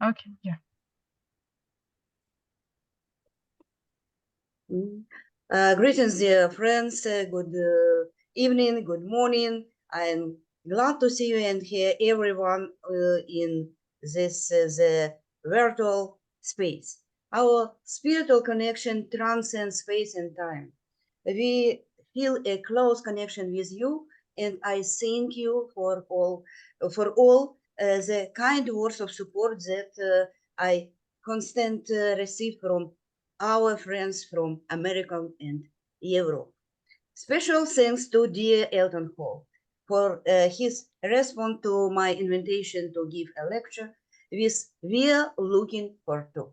Okay, yeah. Greetings, dear friends. Good evening, good morning. I'm glad to see you and hear everyone in this the virtual space. Our spiritual connection transcends space and time. We feel a close connection with you, and I thank you for all the kind words of support that I constantly receive from our friends from America and Europe. Special thanks to dear Elton Hol for his response to my invitation to give a lecture, which we are looking forward to.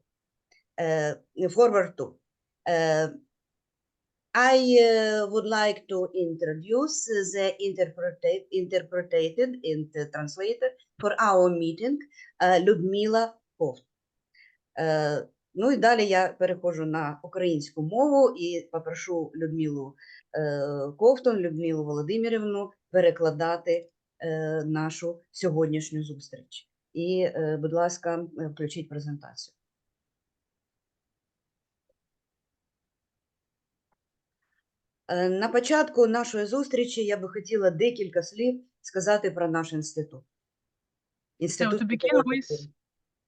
I would like to introduce the interpreted and translated for our meeting, Людмила Ковт. Ну і далі я переходжу на українську мову і попрошу Людмилу Ковтун, Людмилу Володимирівну перекладати нашу сьогоднішню зустріч. І, будь ласка, включіть презентацію. На початку нашої зустрічі я би хотіла декілька слів сказати про наш інститут.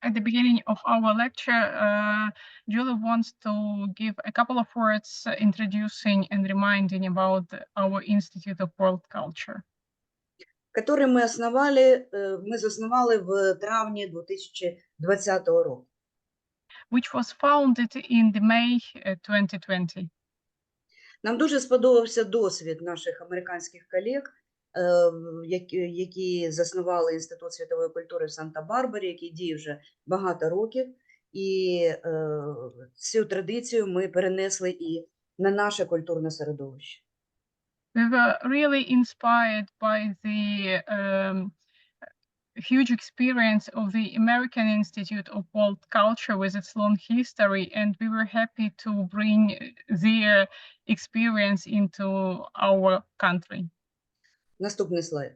At the beginning of our lecture, Julie wants to give a couple of words introducing and reminding about our Institute of World Culture. Который мы заснували в травні 2020 року. Which was founded in the May 2020. Нам дуже сподобався досвід наших американських колег, які заснували Інститут світової культури в Санта-Барбарі, який діє вже багато років. І цю традицію ми перенесли і на наше культурне середовище. We were really inspired by the huge experience of the American Institute of World Culture with its long history, and we were happy to bring their experience into our country. Наступний слайд.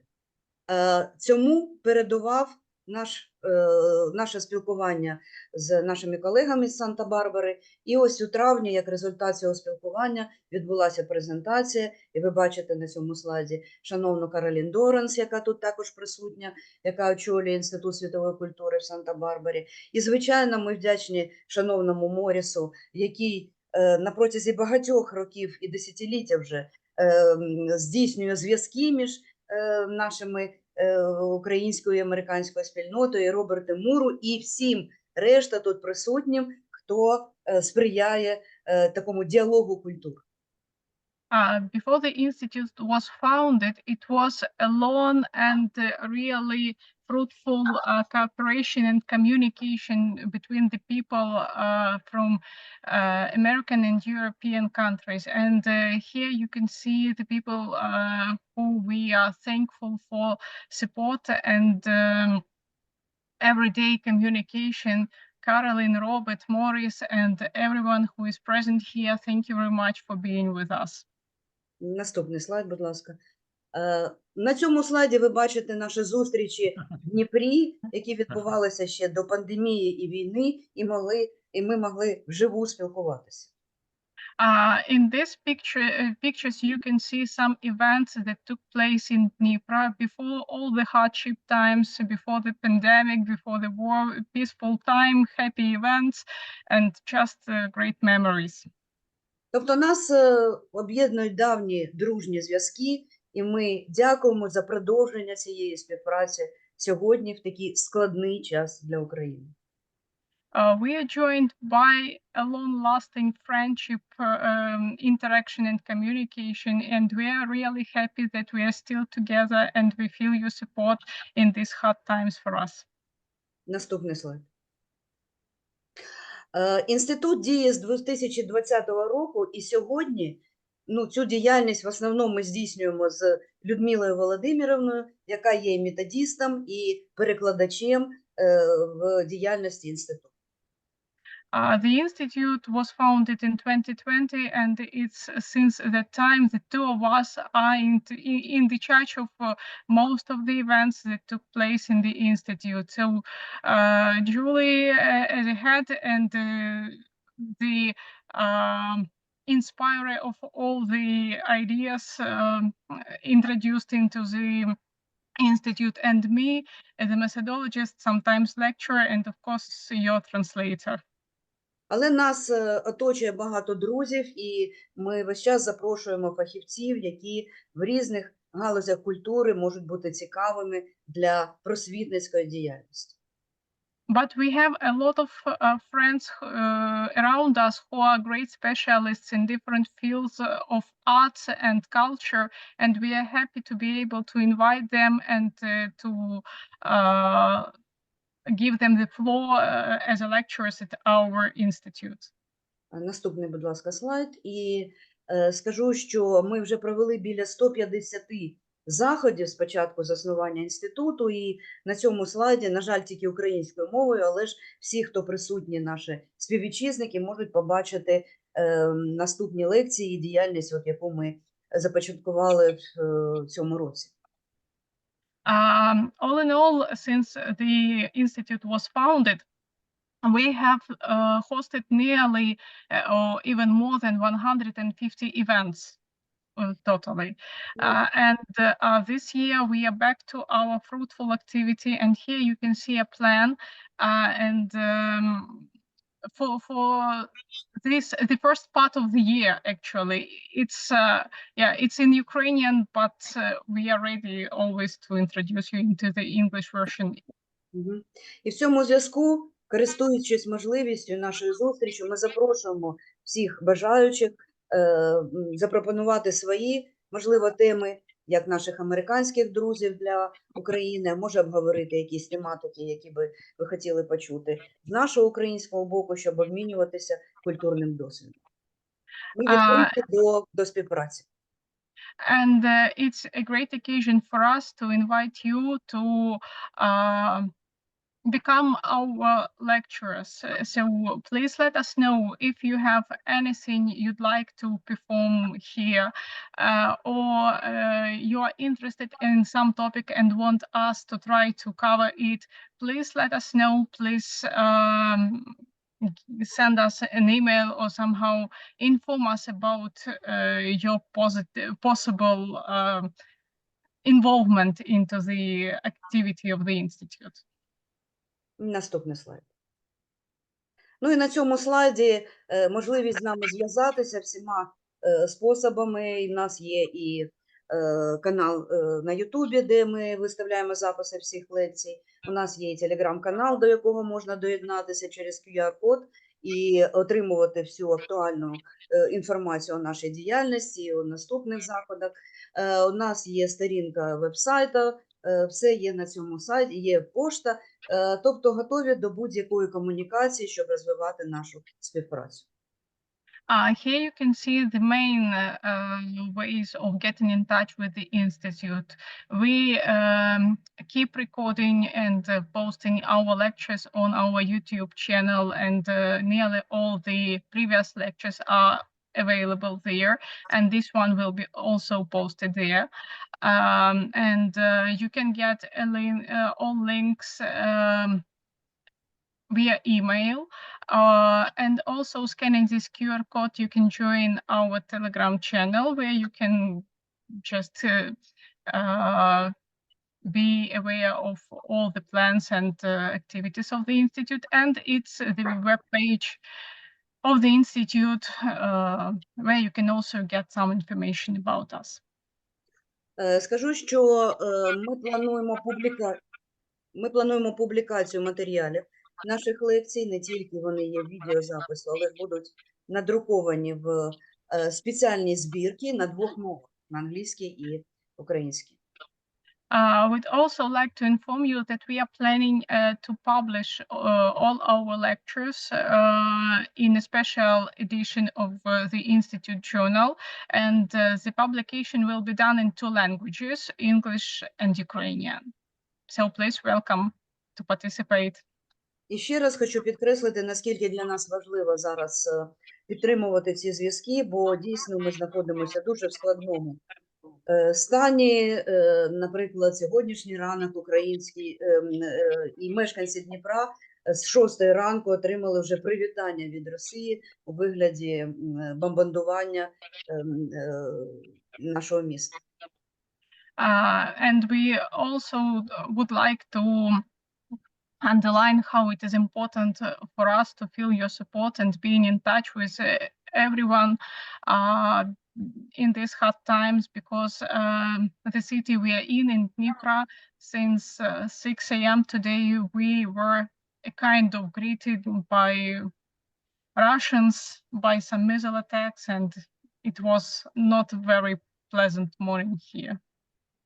Цьому передував наше спілкування з нашими колегами з Санта-Барбари. І ось у травні, як результат цього спілкування, відбулася презентація. І ви бачите на цьому слайді шановну Каролін Доранс, яка тут також присутня, яка очолює Інститут світової культури в Санта-Барбарі. І, звичайно, ми вдячні шановному Морісу, який на протязі багатьох років і десятиліття вже здійснює зв'язки між нашими українською і американською спільнотою, Робертом Муру і всім решта тут присутнім, хто сприяє такому діалогу культур. Before the institute was founded, it was a long and really fruitful cooperation and communication between the people from American and European countries. And here you can see the people who we are thankful for support and everyday communication. Caroline, Robert, Morris, and everyone who is present here, thank you very much for being with us. Наступний слайд, будь ласка. На цьому слайді ви бачите наші зустрічі в Дніпрі, які відбувалися ще до пандемії і війни, і ми могли вживу спілкуватися. In this pictures, you can see some events that took place in Dnipro before all the hardship times, before the pandemic, before the war, peaceful time, happy events, and just great memories. Тобто нас об'єднують давні дружні зв'язки, і ми дякуємо за продовження цієї співпраці сьогодні в такий складний час для України. We are joined by a long-lasting friendship, interaction and communication, and we are really happy that we are still together and we feel your support in these hard times for us. Наступний слайд. Інститут діє з 2020 року, і сьогодні цю діяльність в основному ми здійснюємо з Людмилою Володимирівною, яка є методистом і перекладачем в діяльності інституту. The institute was founded in 2020, and it's since that time the two of us are in the charge of most of the events that took place in the institute. So Julie as a head and the inspirer of all the ideas introduced into the institute, and me as a methodologist, sometimes lecturer, and of course your translator. Але нас оточує багато друзів, і ми весь час запрошуємо фахівців, які в різних галузях культури можуть бути цікавими для просвітницької діяльності. But we have a lot of friends around us who are great specialists in different fields of arts and culture, and we are happy to be able to invite them and to give them the floor as a lecturers at our institute. Наступний, будь ласка, слайд. І скажу, що ми вже провели біля 150 заходів з початку заснування інституту, і на цьому слайді, на жаль, тільки українською мовою, але ж всі, хто присутні, наші співвітчизники, можуть побачити наступні лекції і діяльність, яку ми започаткували в цьому році. All in all, since the institute was founded, we have hosted nearly or even more than 150 events totally. And this year we are back to our fruitful activity, and here you can see a plan. And for this, the first part of the year, actually, it's it's in Ukrainian, but we are ready always to introduce you into the English version. І в цьому зв'язку, користуючись можливістю нашої зустрічі, ми запрошуємо всіх бажаючих запропонувати свої, можливо, теми, як наших американських друзів для України, може обговорити якісь тематики, які би ви хотіли почути з нашого українського боку, щоб обмінюватися культурним досвідом. Ми відкриті до співпраці. And it's a great occasion for us to invite you to become our lecturers. So please let us know if you have anything you'd like to perform here, or you are interested in some topic and want us to try to cover it. Please let us know. Please send us an email or somehow inform us about your possible involvement into the activity of the institute. Наступний слайд. Ну і на цьому слайді можливість з нами зв'язатися всіма способами. І в нас є і канал на Ютубі, де ми виставляємо записи всіх лекцій. У нас є і телеграм-канал, до якого можна доєднатися через QR-код і отримувати всю актуальну інформацію о нашій діяльності, о наступних заходах. У нас є сторінка веб-сайту, все є на цьому сайті, є пошта, тобто готові до будь-якої комунікації, щоб розвивати нашу співпрацю. Here you can see the main ways of getting in touch with the Institute. We keep recording and posting our lectures on our YouTube channel, and nearly all the previous lectures are available there, and this one will be also posted there. And you can get a link, all links via email, and also scanning this QR code, you can join our Telegram channel where you can just be aware of all the plans and activities of the Institute, and it's the web page of the Institute where you can also get some information about us. Скажу, що ми плануємо публікацію матеріалів наших лекцій, не тільки вони є в відеозапису, але будуть надруковані в спеціальній збірці на двох мовах, на англійській і українській. We'd also like to inform you that we are planning to publish all our lectures in a special edition of the Institute Journal, and the publication will be done in two languages, English and Ukrainian. So please welcome to participate. І ще раз хочу підкреслити, наскільки для нас важливо зараз підтримувати ці зв'язки, бо дійсно ми знаходимося дуже в складному стані. Наприклад, сьогоднішній ранок український і мешканці Дніпра з 6 ранку отримали вже привітання від Росії у вигляді бомбардування нашого міста. And we also would like to underline how it is important for us to feel your support and being in touch with everyone in these hard times, because the city we are in Dnipro, since 6 a.m. today, we were kind of greeted by Russians, by some missile attacks, and it was not a very pleasant morning here.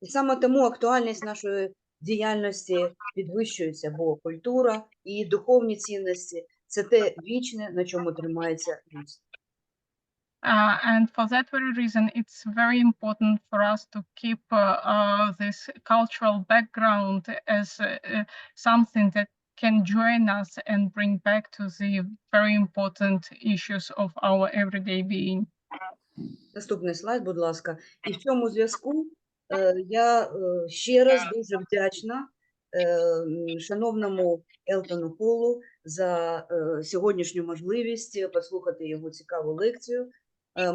І саме тому актуальність нашої діяльності підвищується, бо культура і духовні цінності – це те вічне, на чому тримається людство. And for that very reason, it's very important for us to keep this cultural background as something that can join us and bring back to the very important issues of our everyday being. Наступний слайд, будь ласка. І в цьому зв'язку я ще раз дуже вдячна шановному Елтону Холу за сьогоднішню можливість послухати його цікаву лекцію.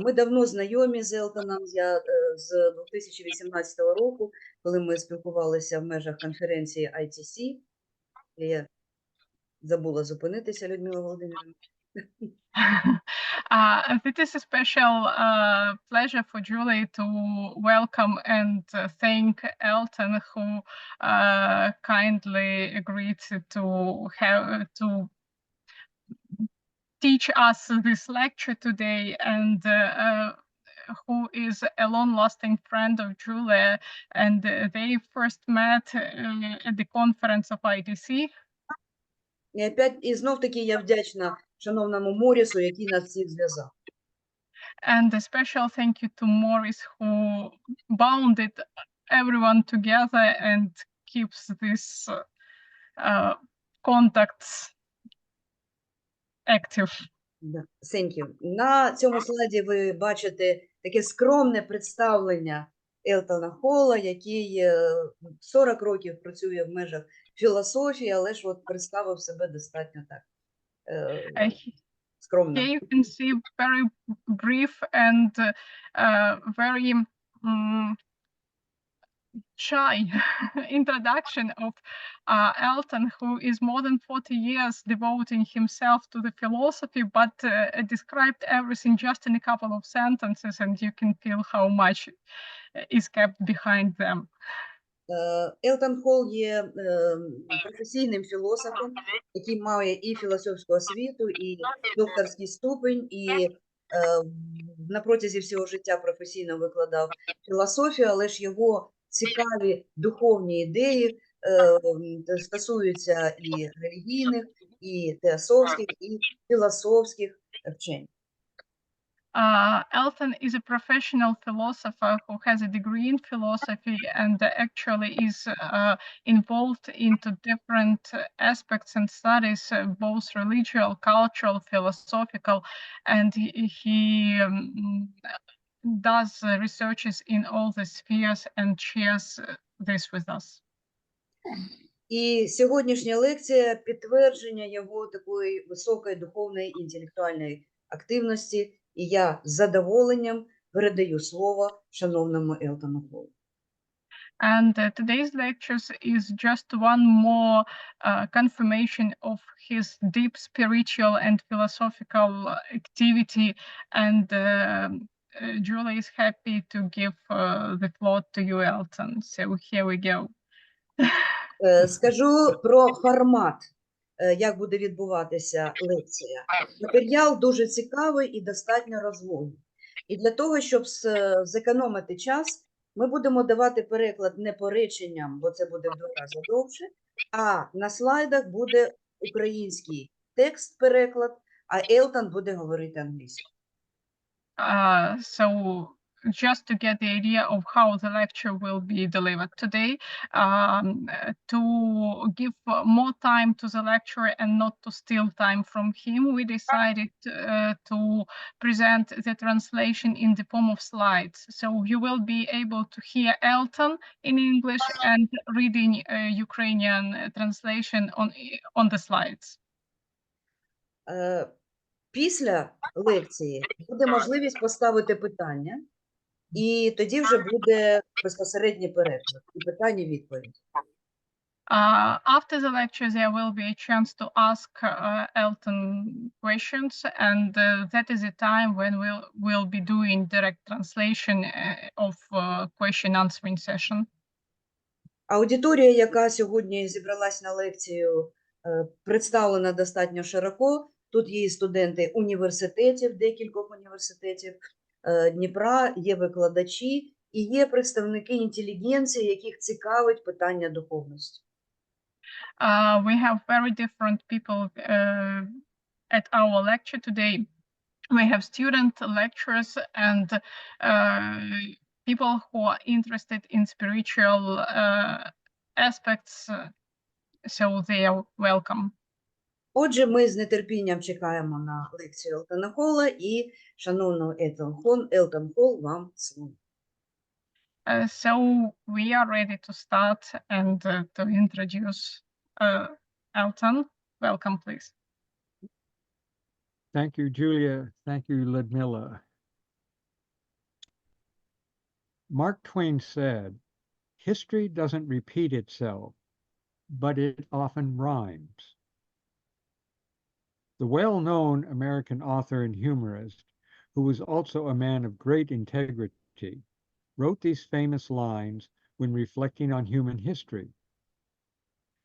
Ми давно знайомі з Елтоном, я з 2018 року, коли ми спілкувалися в межах конференції ITC. Я забула зупинитися, Людмила Володимирівна. It is a special pleasure for Julie to welcome and thank Elton, who kindly agreed to teach us this lecture today, and who is a long-lasting friend of Julia, and they first met at the conference of IDC. І знов-таки я вдячна шановному Морісу, який нас всіх зв'язав. And a special thank you to Morris, who bounded everyone together and keeps these contacts active. Thank you. На цьому слайді ви бачите таке скромне представлення Елтона Хола, який 40 років працює в межах філософії, але ж от представив себе достатньо так скромно. Here you can see very brief and very shy introduction of Elton, who is more than 40 years devoting himself to the philosophy, but described everything just in a couple of sentences, and you can feel how much is kept behind them. Елтон Хол є професійним філософом, який має і філософську освіту, і докторський ступень, і на протязі всього життя професійно викладав філософію, але ж його цікаві духовні ідеї стосуються і релігійних, і теософських, і філософських вчень. Elton is a professional philosopher who has a degree in philosophy and actually is involved into different aspects and studies, both religious, cultural, philosophical, and he does researches in all the spheres and shares this with us. І сьогоднішня лекція – підтвердження його такої високої духовної і інтелектуальної активності, і я з задоволенням передаю слово шановному Елтону Холу. And today's lectures is just one more confirmation of his deep spiritual and philosophical activity, and Julie is happy to give the floor to you, Elton. So here we go. Скажу про формат, як буде відбуватися лекція. Матеріал дуже цікавий і достатньо розлогий. І для того, щоб зекономити час, ми будемо давати переклад не по реченням, бо це буде в 2 рази довше, а на слайдах буде український текст-переклад, а Елтон буде говорити англійською. So just to get the idea of how the lecture will be delivered today, to give more time to the lecturer and not to steal time from him, we decided to present the translation in the form of slides. So you will be able to hear Elton in English and reading Ukrainian translation on the slides. Після лекції буде можливість поставити питання, і тоді вже буде безпосередній переклад і питання-відповідь. After the lecture, there will be a chance to ask Elton questions, and that is the time when we'll be doing direct translation of question answering session. Аудиторія, яка сьогодні зібралась на лекцію, представлена достатньо широко. Тут є студенти університетів, декількох університетів Дніпра, є викладачі і є представники інтелігенції, яких цікавить питання духовності. We have very different people at our lecture today. We have student lecturers and people who are interested in spiritual aspects, so they are welcome. Отже, ми з нетерпінням чекаємо на лекцію Елтона Хола і, шановний Елтон Хол, вам слово. So we are ready to start and to introduce Elton. Welcome, please. Thank you, Julia. Thank you, Ludmila. Mark Twain said, "History doesn't repeat itself, but it often rhymes." The well-known American author and humorist, who was also a man of great integrity, wrote these famous lines when reflecting on human history.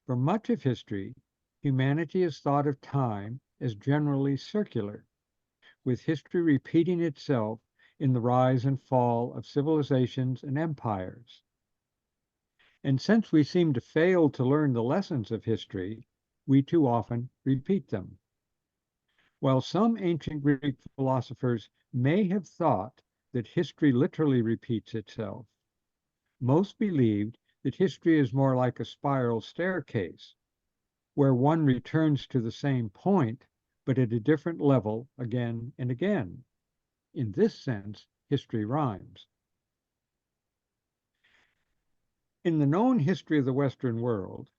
For much of history, humanity is thought of time as generally circular, with history repeating itself in the rise and fall of civilizations and empires. And since we seem to fail to learn the lessons of history, we too often repeat them. While some ancient Greek philosophers may have thought that history literally repeats itself, most believed that history is more like a spiral staircase, where one returns to the same point, but at a different level again and again. In this sense, history rhymes. In the known history of the Western world,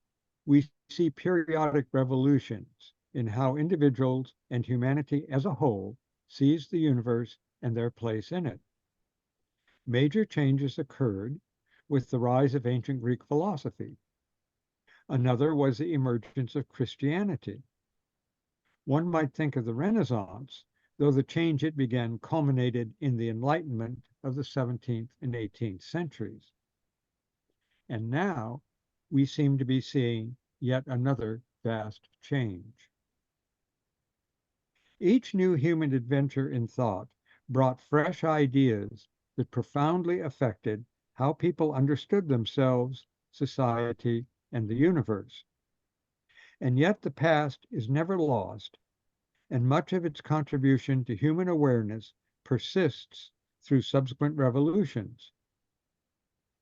we see periodic revolutions in how individuals and humanity as a whole sees the universe and their place in it. Major changes occurred with the rise of ancient Greek philosophy. Another was the emergence of Christianity. One might think of the Renaissance, though the change it began culminated in the Enlightenment of the 17th and 18th centuries. And now we seem to be seeing yet another vast change. Each new human adventure in thought brought fresh ideas that profoundly affected how people understood themselves, society, and the universe. And yet the past is never lost, and much of its contribution to human awareness persists through subsequent revolutions.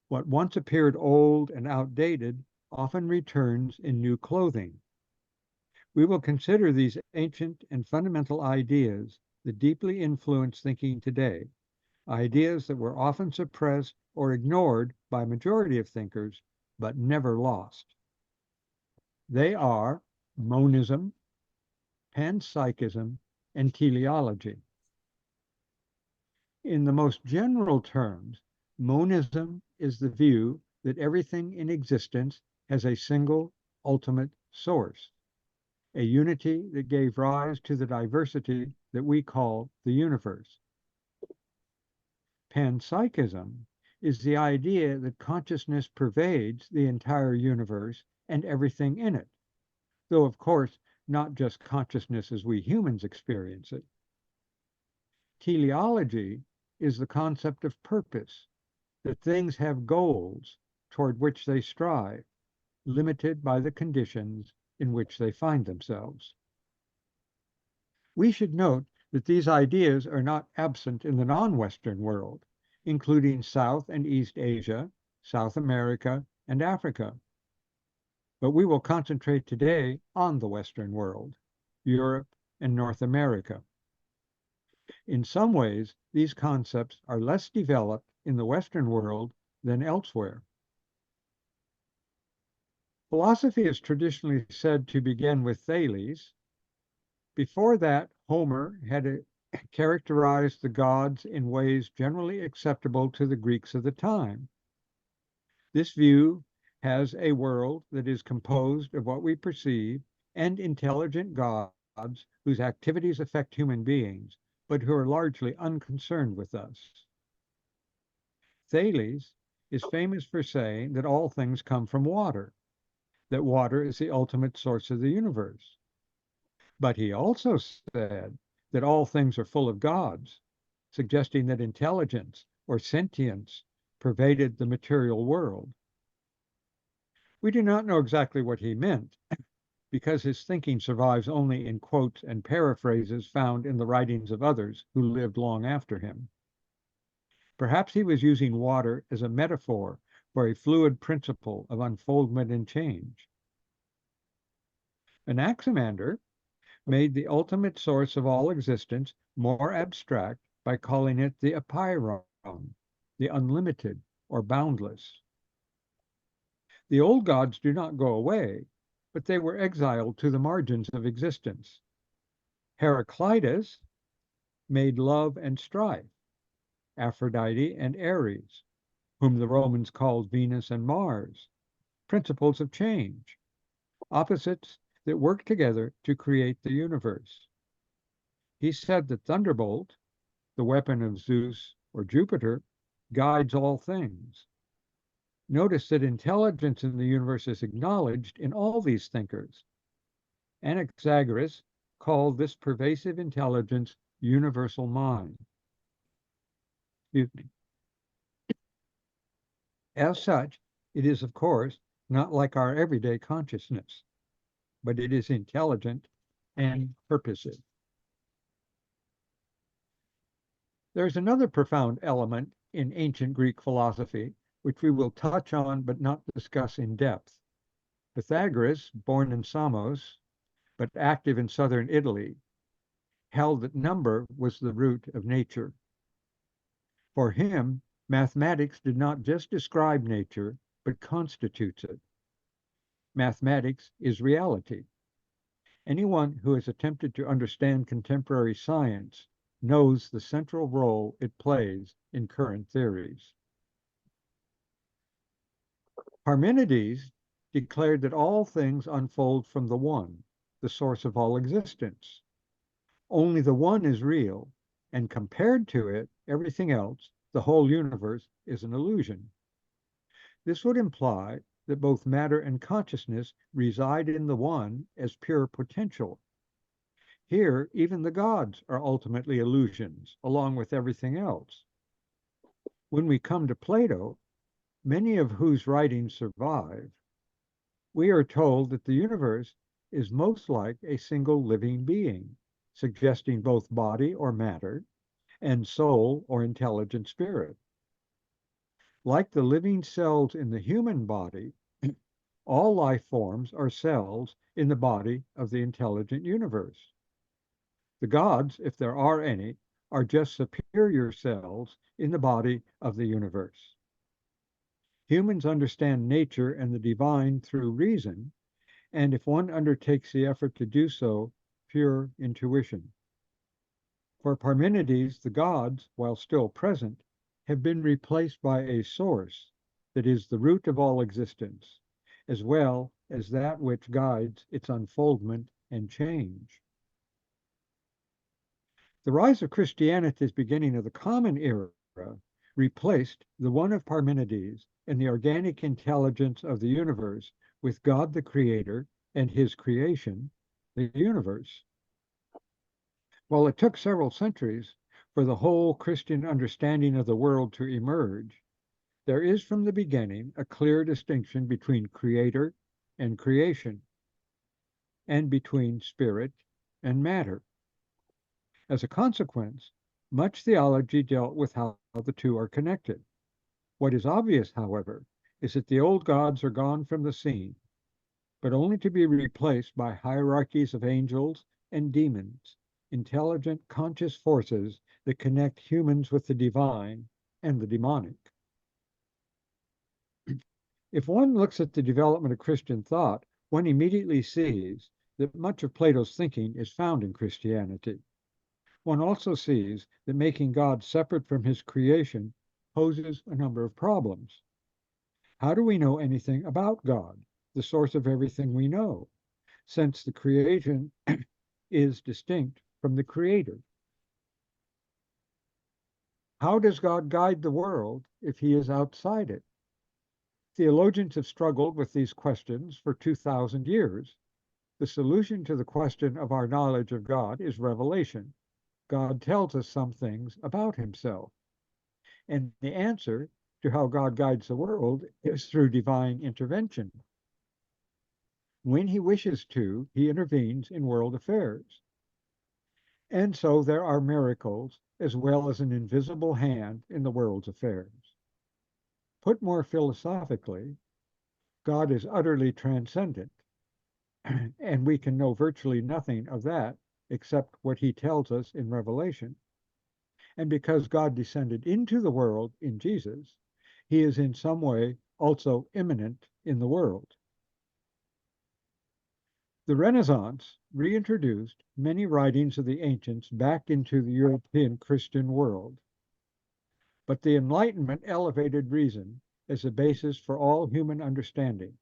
What once appeared old and outdated often returns in new clothing. We will consider these ancient and fundamental ideas that deeply influence thinking today, ideas that were often suppressed or ignored by a majority of thinkers, but never lost. They are monism, panpsychism, and teleology. In the most general terms, monism is the view that everything in existence has a single ultimate source, a unity that gave rise to the diversity that we call the universe. Panpsychism is the idea that consciousness pervades the entire universe and everything in it, though of course not just consciousness as we humans experience it. Teleology is the concept of purpose, that things have goals toward which they strive, limited by the conditions in which they find themselves. We should note that these ideas are not absent in the non-Western world. including South and East Asia, South America, and Africa. But we will concentrate today on the Western world, Europe and North America. In some ways, these concepts are less developed in the Western world than elsewhere. Philosophy is traditionally said to begin with Thales. Before that, Homer had characterized the gods in ways generally acceptable to the Greeks of the time. This view has a world that is composed of what we perceive and intelligent gods whose activities affect human beings, but who are largely unconcerned with us. Thales is famous for saying that all things come from water, that water is the ultimate source of the universe. But he also said that all things are full of gods, suggesting that intelligence or sentience pervaded the material world. We do not know exactly what he meant, because his thinking survives only in quotes and paraphrases found in the writings of others who lived long after him. Perhaps he was using water as a metaphor for a fluid principle of unfoldment and change. Anaximander made the ultimate source of all existence more abstract by calling it the apeiron, the unlimited or boundless. The old gods do not go away, but they were exiled to the margins of existence. Heraclitus made love and strife, Aphrodite and Ares, whom the Romans called Venus and Mars, principles of change, opposites that work together to create the universe. He said that thunderbolt, the weapon of Zeus or Jupiter, guides all things. Notice that intelligence in the universe is acknowledged in all these thinkers. Anaxagoras called this pervasive intelligence universal mind. Excuse me. As such, it is, of course, not like our everyday consciousness, but it is intelligent and purposive. There's another profound element in ancient Greek philosophy, which we will touch on but not discuss in depth. Pythagoras, born in Samos, but active in southern Italy, held that number was the root of nature. For him, mathematics did not just describe nature, but constitutes it. Mathematics is reality. Anyone who has attempted to understand contemporary science knows the central role it plays in current theories. Parmenides declared that all things unfold from the one, the source of all existence. Only the one is real, and compared to it, everything else, the whole universe, is an illusion. This would imply that both matter and consciousness reside in the one as pure potential. Here, even the gods are ultimately illusions, along with everything else. When we come to Plato, many of whose writings survive, we are told that the universe is most like a single living being, suggesting both body or matter and soul or intelligent spirit. Like the living cells in the human body, all life forms are cells in the body of the intelligent universe. The gods, if there are any, are just superior cells in the body of the universe. Humans understand nature and the divine through reason, and if one undertakes the effort to do so, pure intuition. For Parmenides, the gods, while still present, have been replaced by a source that is the root of all existence, as well as that which guides its unfoldment and change. The rise of Christianity's beginning of the Common Era replaced the one of Parmenides and the organic intelligence of the universe with God the Creator and his creation, the universe. While it took several centuries for the whole Christian understanding of the world to emerge, there is from the beginning a clear distinction between creator and creation, and between spirit and matter. As a consequence, much theology dealt with how the two are connected. What is obvious, however, is that the old gods are gone from the scene, but only to be replaced by hierarchies of angels and demons, intelligent, conscious forces that connect humans with the divine and the demonic. If one looks at the development of Christian thought, one immediately sees that much of Plato's thinking is found in Christianity. One also sees that making God separate from his creation poses a number of problems. How do we know anything about God, the source of everything we know, since the creation is distinct from the creator? How does God guide the world if he is outside it? Theologians have struggled with these questions for 2,000 years. The solution to the question of our knowledge of God is revelation. God tells us some things about himself. And the answer to how God guides the world is through divine intervention. When he wishes to, he intervenes in world affairs. And so there are miracles as well as an invisible hand in the world's affairs. Put more philosophically, God is utterly transcendent, and we can know virtually nothing of that except what he tells us in Revelation. And because God descended into the world in Jesus, he is in some way also immanent in the world. The Renaissance reintroduced many writings of the ancients back into the European Christian world. But the Enlightenment elevated reason as the basis for all human understanding.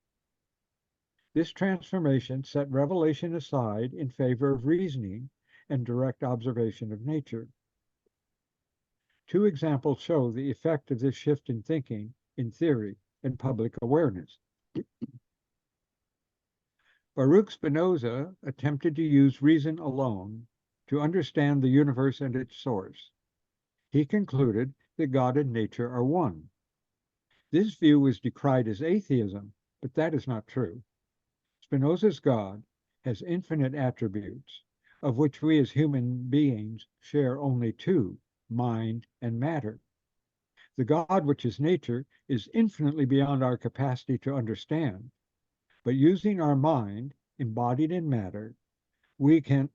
This transformation set revelation aside in favor of reasoning and direct observation of nature. Two examples show the effect of this shift in thinking in theory and public awareness. Baruch Spinoza attempted to use reason alone to understand the universe and its source. He concluded that God and nature are one. This view was decried as atheism, but that is not true. Spinoza's God has infinite attributes, of which we as human beings share only two, mind and matter. The God which is nature is infinitely beyond our capacity to understand, but using our mind, embodied in matter, we can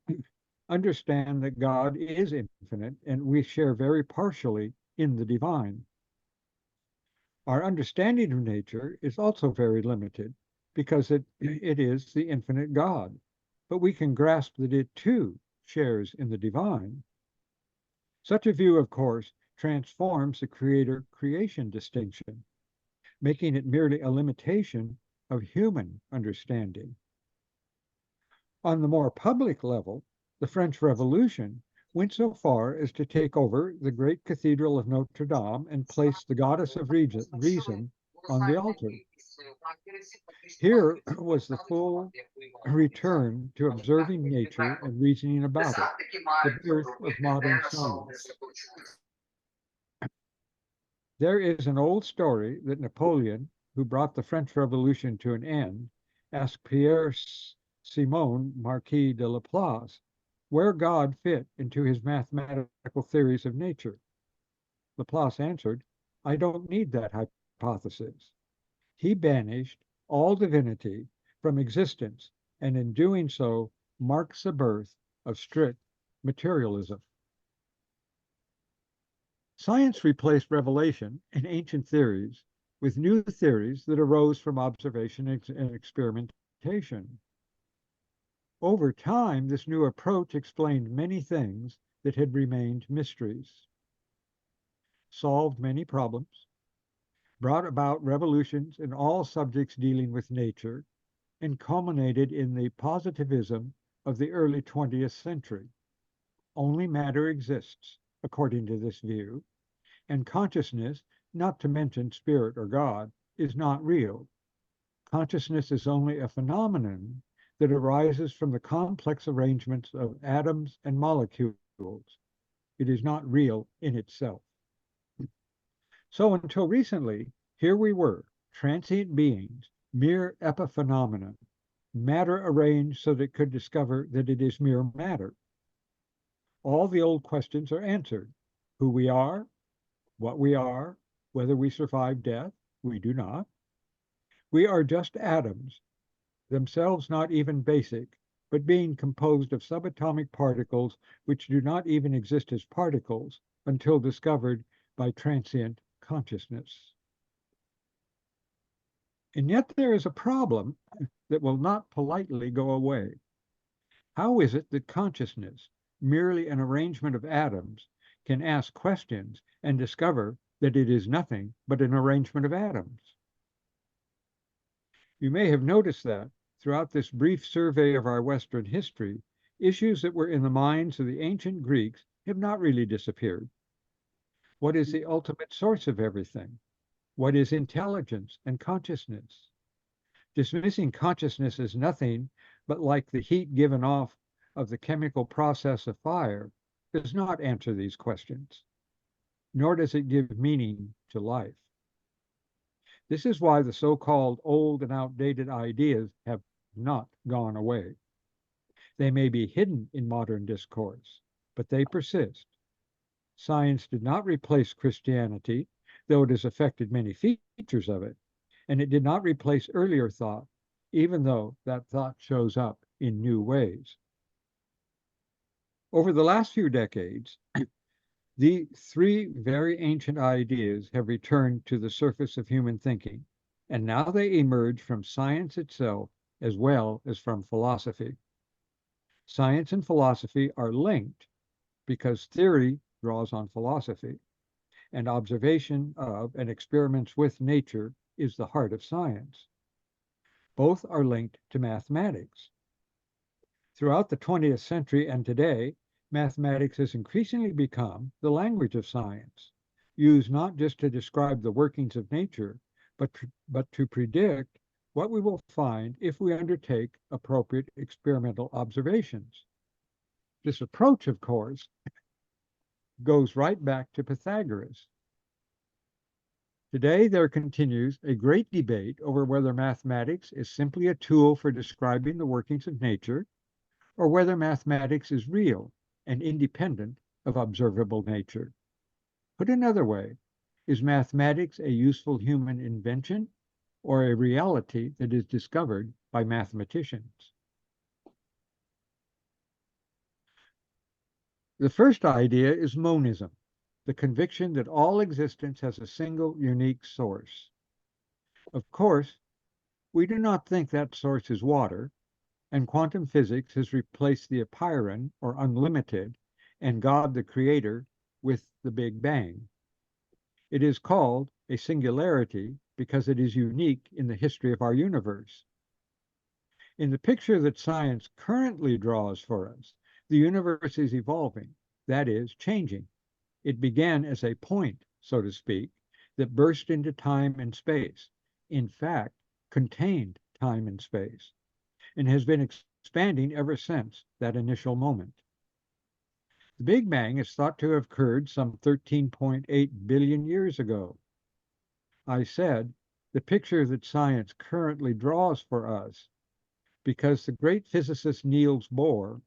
understand that God is infinite and we share very partially in the divine. Our understanding of nature is also very limited because it is the infinite God, but we can grasp that it too shares in the divine. Such a view, of course, transforms the creator-creation distinction, making it merely a limitation of human understanding. On the more public level, the French Revolution went so far as to take over the great cathedral of Notre Dame and place the goddess of reason on the altar. Here was the full return to observing nature and reasoning about it, the birth of modern science. There is an old story that Napoleon, who brought the French Revolution to an end, asked Pierre Simon, Marquis de Laplace, where God fit into his mathematical theories of nature. Laplace answered, "I don't need that hypothesis." He banished all divinity from existence, and in doing so marks the birth of strict materialism. Science replaced revelation and ancient theories with new theories that arose from observation and experimentation. Over time, this new approach explained many things that had remained mysteries, solved many problems, brought about revolutions in all subjects dealing with nature, and culminated in the positivism of the early 20th century. Only matter exists, according to this view, and consciousness, not to mention spirit or God, is not real. Consciousness is only a phenomenon that arises from the complex arrangements of atoms and molecules. It is not real in itself. So until recently, here we were, transient beings, mere epiphenomena, matter arranged so that it could discover that it is mere matter. All the old questions are answered: who we are, what we are, whether we survive death, we do not. We are just atoms, themselves not even basic, but being composed of subatomic particles which do not even exist as particles until discovered by transient consciousness. And yet there is a problem that will not politely go away. How is it that consciousness, merely an arrangement of atoms, can ask questions and discover that it is nothing but an arrangement of atoms? You may have noticed that, throughout this brief survey of our Western history, issues that were in the minds of the ancient Greeks have not really disappeared. What is the ultimate source of everything? What is intelligence and consciousness? Dismissing consciousness as nothing but like the heat given off of the chemical process of fire does not answer these questions, nor does it give meaning to life. This is why the so-called old and outdated ideas have not gone away. They may be hidden in modern discourse, but they persist. Science did not replace Christianity, though it has affected many features of it, and it did not replace earlier thought, even though that thought shows up in new ways. Over the last few decades, the three very ancient ideas have returned to the surface of human thinking, and now they emerge from science itself as well as from philosophy. Science and philosophy are linked because theory draws on philosophy, and observation of and experiments with nature is the heart of science. Both are linked to mathematics. Throughout the 20th century and today, mathematics has increasingly become the language of science, used not just to describe the workings of nature, but to predict what we will find if we undertake appropriate experimental observations. This approach, of course, goes right back to Pythagoras. Today, there continues a great debate over whether mathematics is simply a tool for describing the workings of nature, or whether mathematics is real and independent of observable nature. Put another way, is mathematics a useful human invention or a reality that is discovered by mathematicians? The first idea is monism, the conviction that all existence has a single unique source. Of course, we do not think that source is water, and quantum physics has replaced the apeiron, or unlimited, and God the Creator with the Big Bang. It is called a singularity because it is unique in the history of our universe. In the picture that science currently draws for us, the universe is evolving, that is, changing. It began as a point, so to speak, that burst into time and space, in fact, contained time and space, and has been expanding ever since that initial moment. The Big Bang is thought to have occurred some 13.8 billion years ago. I said, the picture that science currently draws for us, because the great physicist Niels Bohr,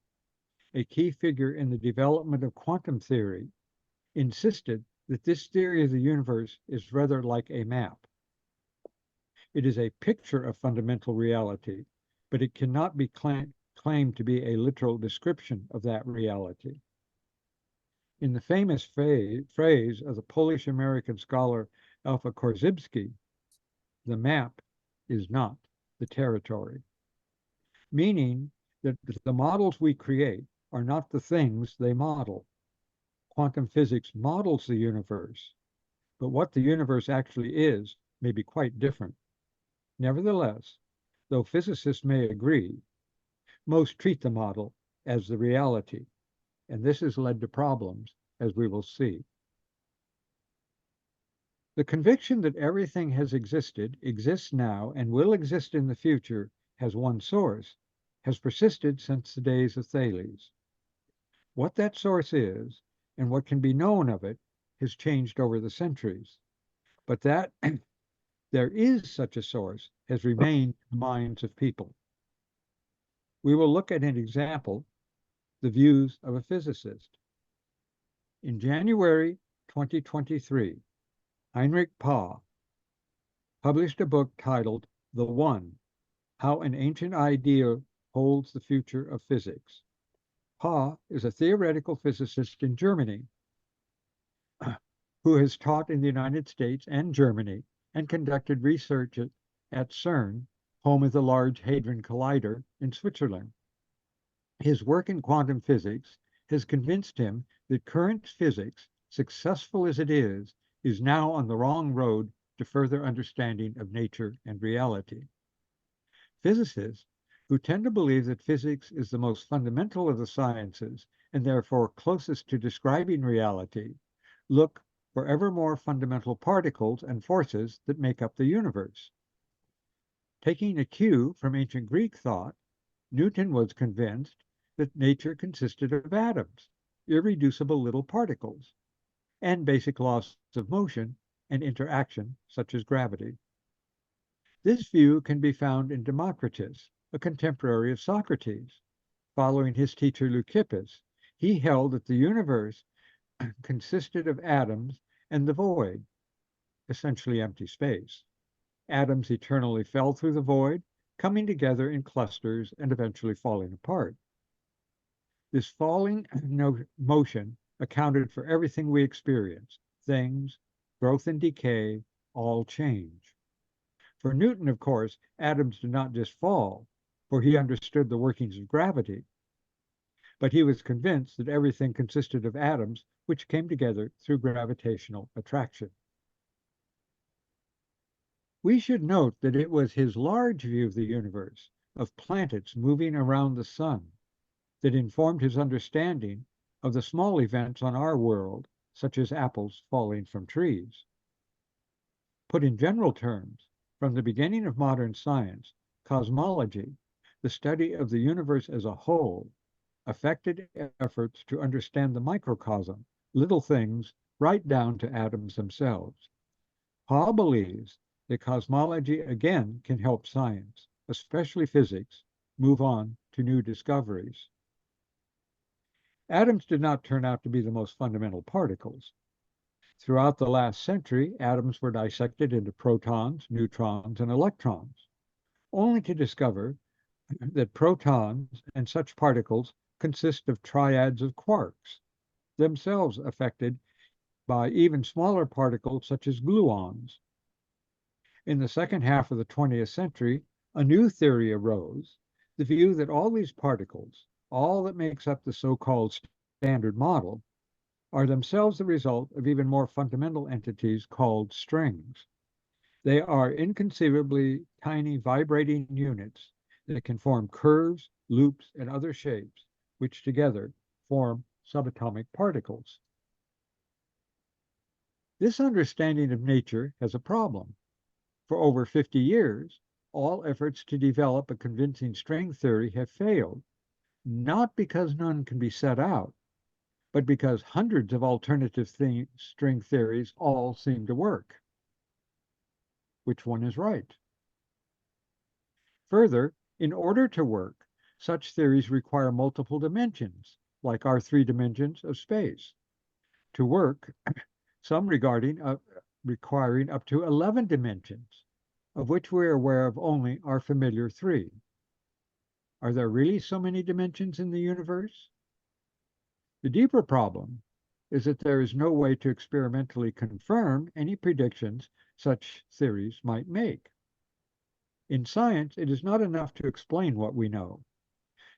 a key figure in the development of quantum theory, insisted that this theory of the universe is rather like a map. It is a picture of fundamental reality, but it cannot be claimed to be a literal description of that reality. In the famous phrase of the Polish-American scholar Alpha Korzybski, the map is not the territory, meaning that the models we create are not the things they model. Quantum physics models the universe, but what the universe actually is may be quite different. Nevertheless, though physicists may agree, most treat the model as the reality, and this has led to problems, as we will see. The conviction that everything has existed, exists now, and will exist in the future has one source, has persisted since the days of Thales. What that source is, and what can be known of it, has changed over the centuries, but that there is such a source has remained in the minds of people. We will look at an example, the views of a physicist. In January 2023, Heinrich Pah published a book titled The One, How an Ancient Idea Holds the Future of Physics. Pah is a theoretical physicist in Germany who has taught in the United States and Germany and conducted research at CERN, home of the Large Hadron Collider in Switzerland. His work in quantum physics has convinced him that current physics, successful as it is now on the wrong road to further understanding of nature and reality. Physicists, who tend to believe that physics is the most fundamental of the sciences and therefore closest to describing reality, look for ever more fundamental particles and forces that make up the universe. Taking a cue from ancient Greek thought, Newton was convinced that nature consisted of atoms, irreducible little particles, and basic laws of motion and interaction, such as gravity. This view can be found in Democritus, a contemporary of Socrates. Following his teacher Leucippus, he held that the universe consisted of atoms and the void, essentially empty space. Atoms eternally fell through the void, coming together in clusters and eventually falling apart. This falling motion accounted for everything we experience, things, growth and decay, all change. For Newton, of course, atoms did not just fall, for he understood the workings of gravity, but he was convinced that everything consisted of atoms which came together through gravitational attraction. We should note that it was his large view of the universe, of planets moving around the sun, that informed his understanding of the small events on our world, such as apples falling from trees. Put in general terms, from the beginning of modern science, cosmology, the study of the universe as a whole, affected efforts to understand the microcosm, little things, right down to atoms themselves. Paul believes that cosmology again can help science, especially physics, move on to new discoveries. Atoms did not turn out to be the most fundamental particles. Throughout the last century, atoms were dissected into protons, neutrons, and electrons, only to discover that protons and such particles consist of triads of quarks, themselves affected by even smaller particles such as gluons. In the second half of the 20th century, a new theory arose, the view that all these particles, all that makes up the so-called standard model, are themselves the result of even more fundamental entities called strings. They are inconceivably tiny vibrating units that can form curves, loops, and other shapes, which together form subatomic particles. This understanding of nature has a problem. For over 50 years, all efforts to develop a convincing string theory have failed, not because none can be set out, but because hundreds of alternative string theories all seem to work. Which one is right? Further, in order to work, such theories require multiple dimensions, like our 3 dimensions of space. To work, some requiring up to 11 dimensions, of which we are aware of only our familiar 3. Are there really so many dimensions in the universe? The deeper problem is that there is no way to experimentally confirm any predictions such theories might make. In science, it is not enough to explain what we know.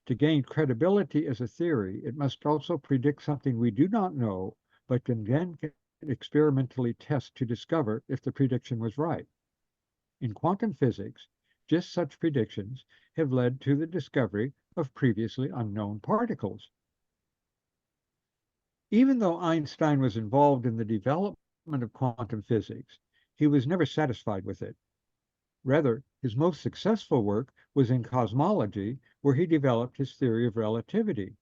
To gain credibility as a theory, it must also predict something we do not know, but can then experimentally test to discover if the prediction was right. In quantum physics, just such predictions have led to the discovery of previously unknown particles. Even though Einstein was involved in the development of quantum physics, he was never satisfied with it. Rather, his most successful work was in cosmology, where he developed his theory of relativity.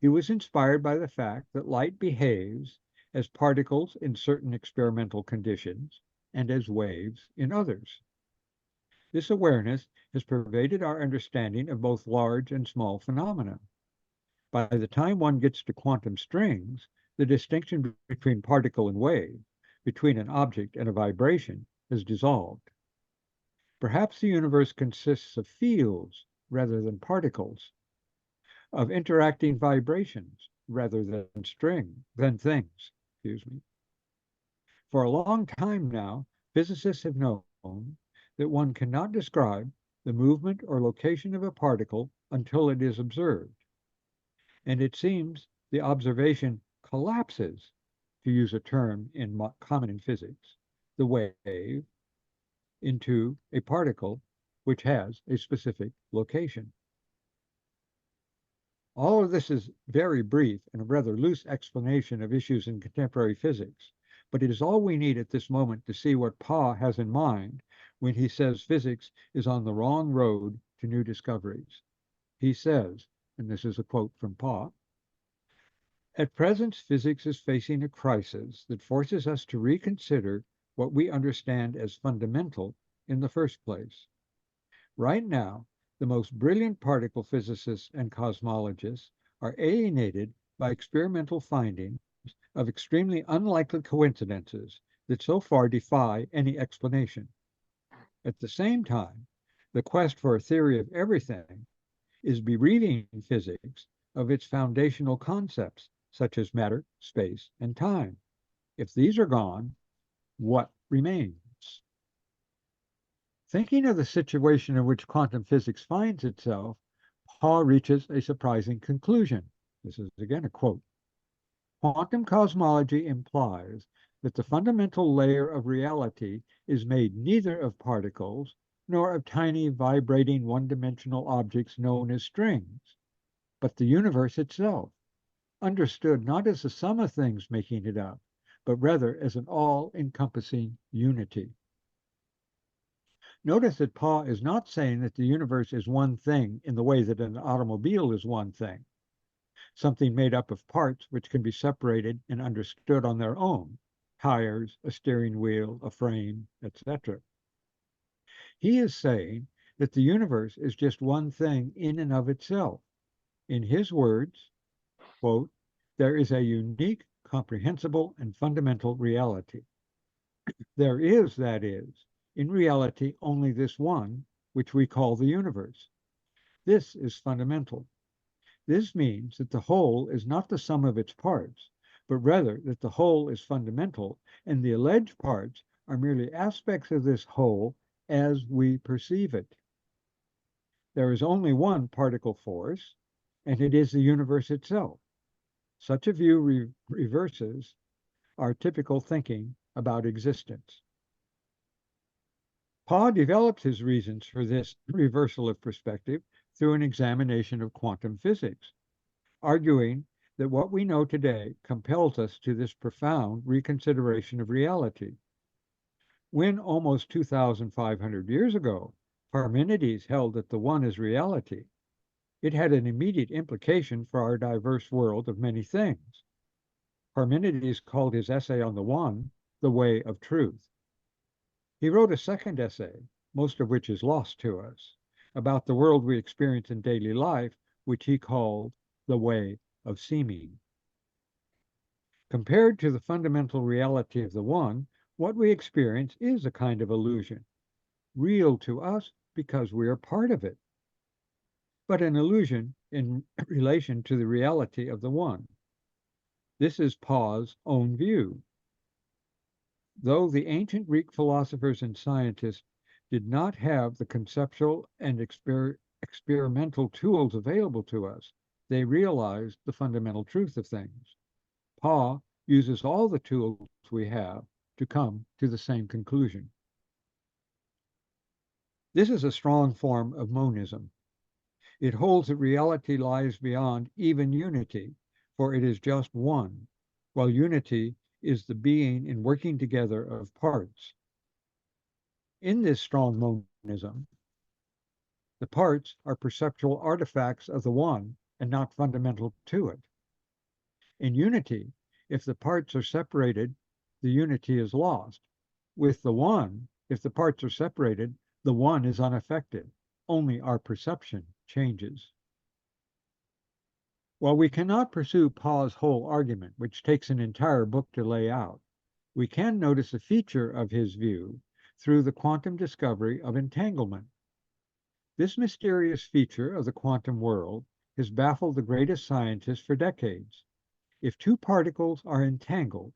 He was inspired by the fact that light behaves as particles in certain experimental conditions and as waves in others. This awareness has pervaded our understanding of both large and small phenomena. By the time one gets to quantum strings, the distinction between particle and wave, between an object and a vibration, has dissolved. Perhaps the universe consists of fields rather than particles, of interacting vibrations rather than things. For a long time now, physicists have known that one cannot describe the movement or location of a particle until it is observed. And it seems the observation collapses, to use a term common in physics, the wave into a particle which has a specific location. All of this is very brief and a rather loose explanation of issues in contemporary physics, but it is all we need at this moment to see what Pa has in mind when he says physics is on the wrong road to new discoveries. He says, and this is a quote from Pa, "At present, physics is facing a crisis that forces us to reconsider what we understand as fundamental in the first place. Right now, the most brilliant particle physicists and cosmologists are alienated by experimental findings of extremely unlikely coincidences that so far defy any explanation. At the same time, the quest for a theory of everything is bereaving physics of its foundational concepts, such as matter, space, and time. If these are gone, what remains?" Thinking of the situation in which quantum physics finds itself, Paul reaches a surprising conclusion. This is again a quote. "Quantum cosmology implies that the fundamental layer of reality is made neither of particles nor of tiny vibrating one-dimensional objects known as strings, but the universe itself, understood not as the sum of things making it up, but rather as an all-encompassing unity." Notice that Pa is not saying that the universe is one thing in the way that an automobile is one thing, something made up of parts which can be separated and understood on their own, tires, a steering wheel, a frame, etc. He is saying that the universe is just one thing in and of itself. In his words, quote, "There is a unique, comprehensible, and fundamental reality. There is, that is, in reality, only this one, which we call the universe. This is fundamental. This means that the whole is not the sum of its parts, but rather that the whole is fundamental, and the alleged parts are merely aspects of this whole as we perceive it. There is only one particle force, and it is the universe itself. Such a view reverses our typical thinking about existence." Pa developed his reasons for this reversal of perspective through an examination of quantum physics, arguing that what we know today compels us to this profound reconsideration of reality. When almost 2,500 years ago, Parmenides held that the one is reality, it had an immediate implication for our diverse world of many things. Parmenides called his essay on the one, "The Way of Truth." He wrote a second essay, most of which is lost to us, about the world we experience in daily life, which he called "The Way of Seeming." Compared to the fundamental reality of the one, what we experience is a kind of illusion, real to us because we are part of it, but an illusion in relation to the reality of the one. This is Pa's own view. Though the ancient Greek philosophers and scientists did not have the conceptual and experimental tools available to us, they realized the fundamental truth of things. Pa uses all the tools we have to come to the same conclusion. This is a strong form of monism. It holds that reality lies beyond even unity, for it is just one, while unity is the being and working together of parts. In this strong monism, the parts are perceptual artifacts of the one and not fundamental to it. In unity, if the parts are separated, the unity is lost. With the one, if the parts are separated, the one is unaffected. Only our perception changes. While we cannot pursue Pa's whole argument, which takes an entire book to lay out, we can notice a feature of his view through the quantum discovery of entanglement. This mysterious feature of the quantum world has baffled the greatest scientists for decades. If two particles are entangled,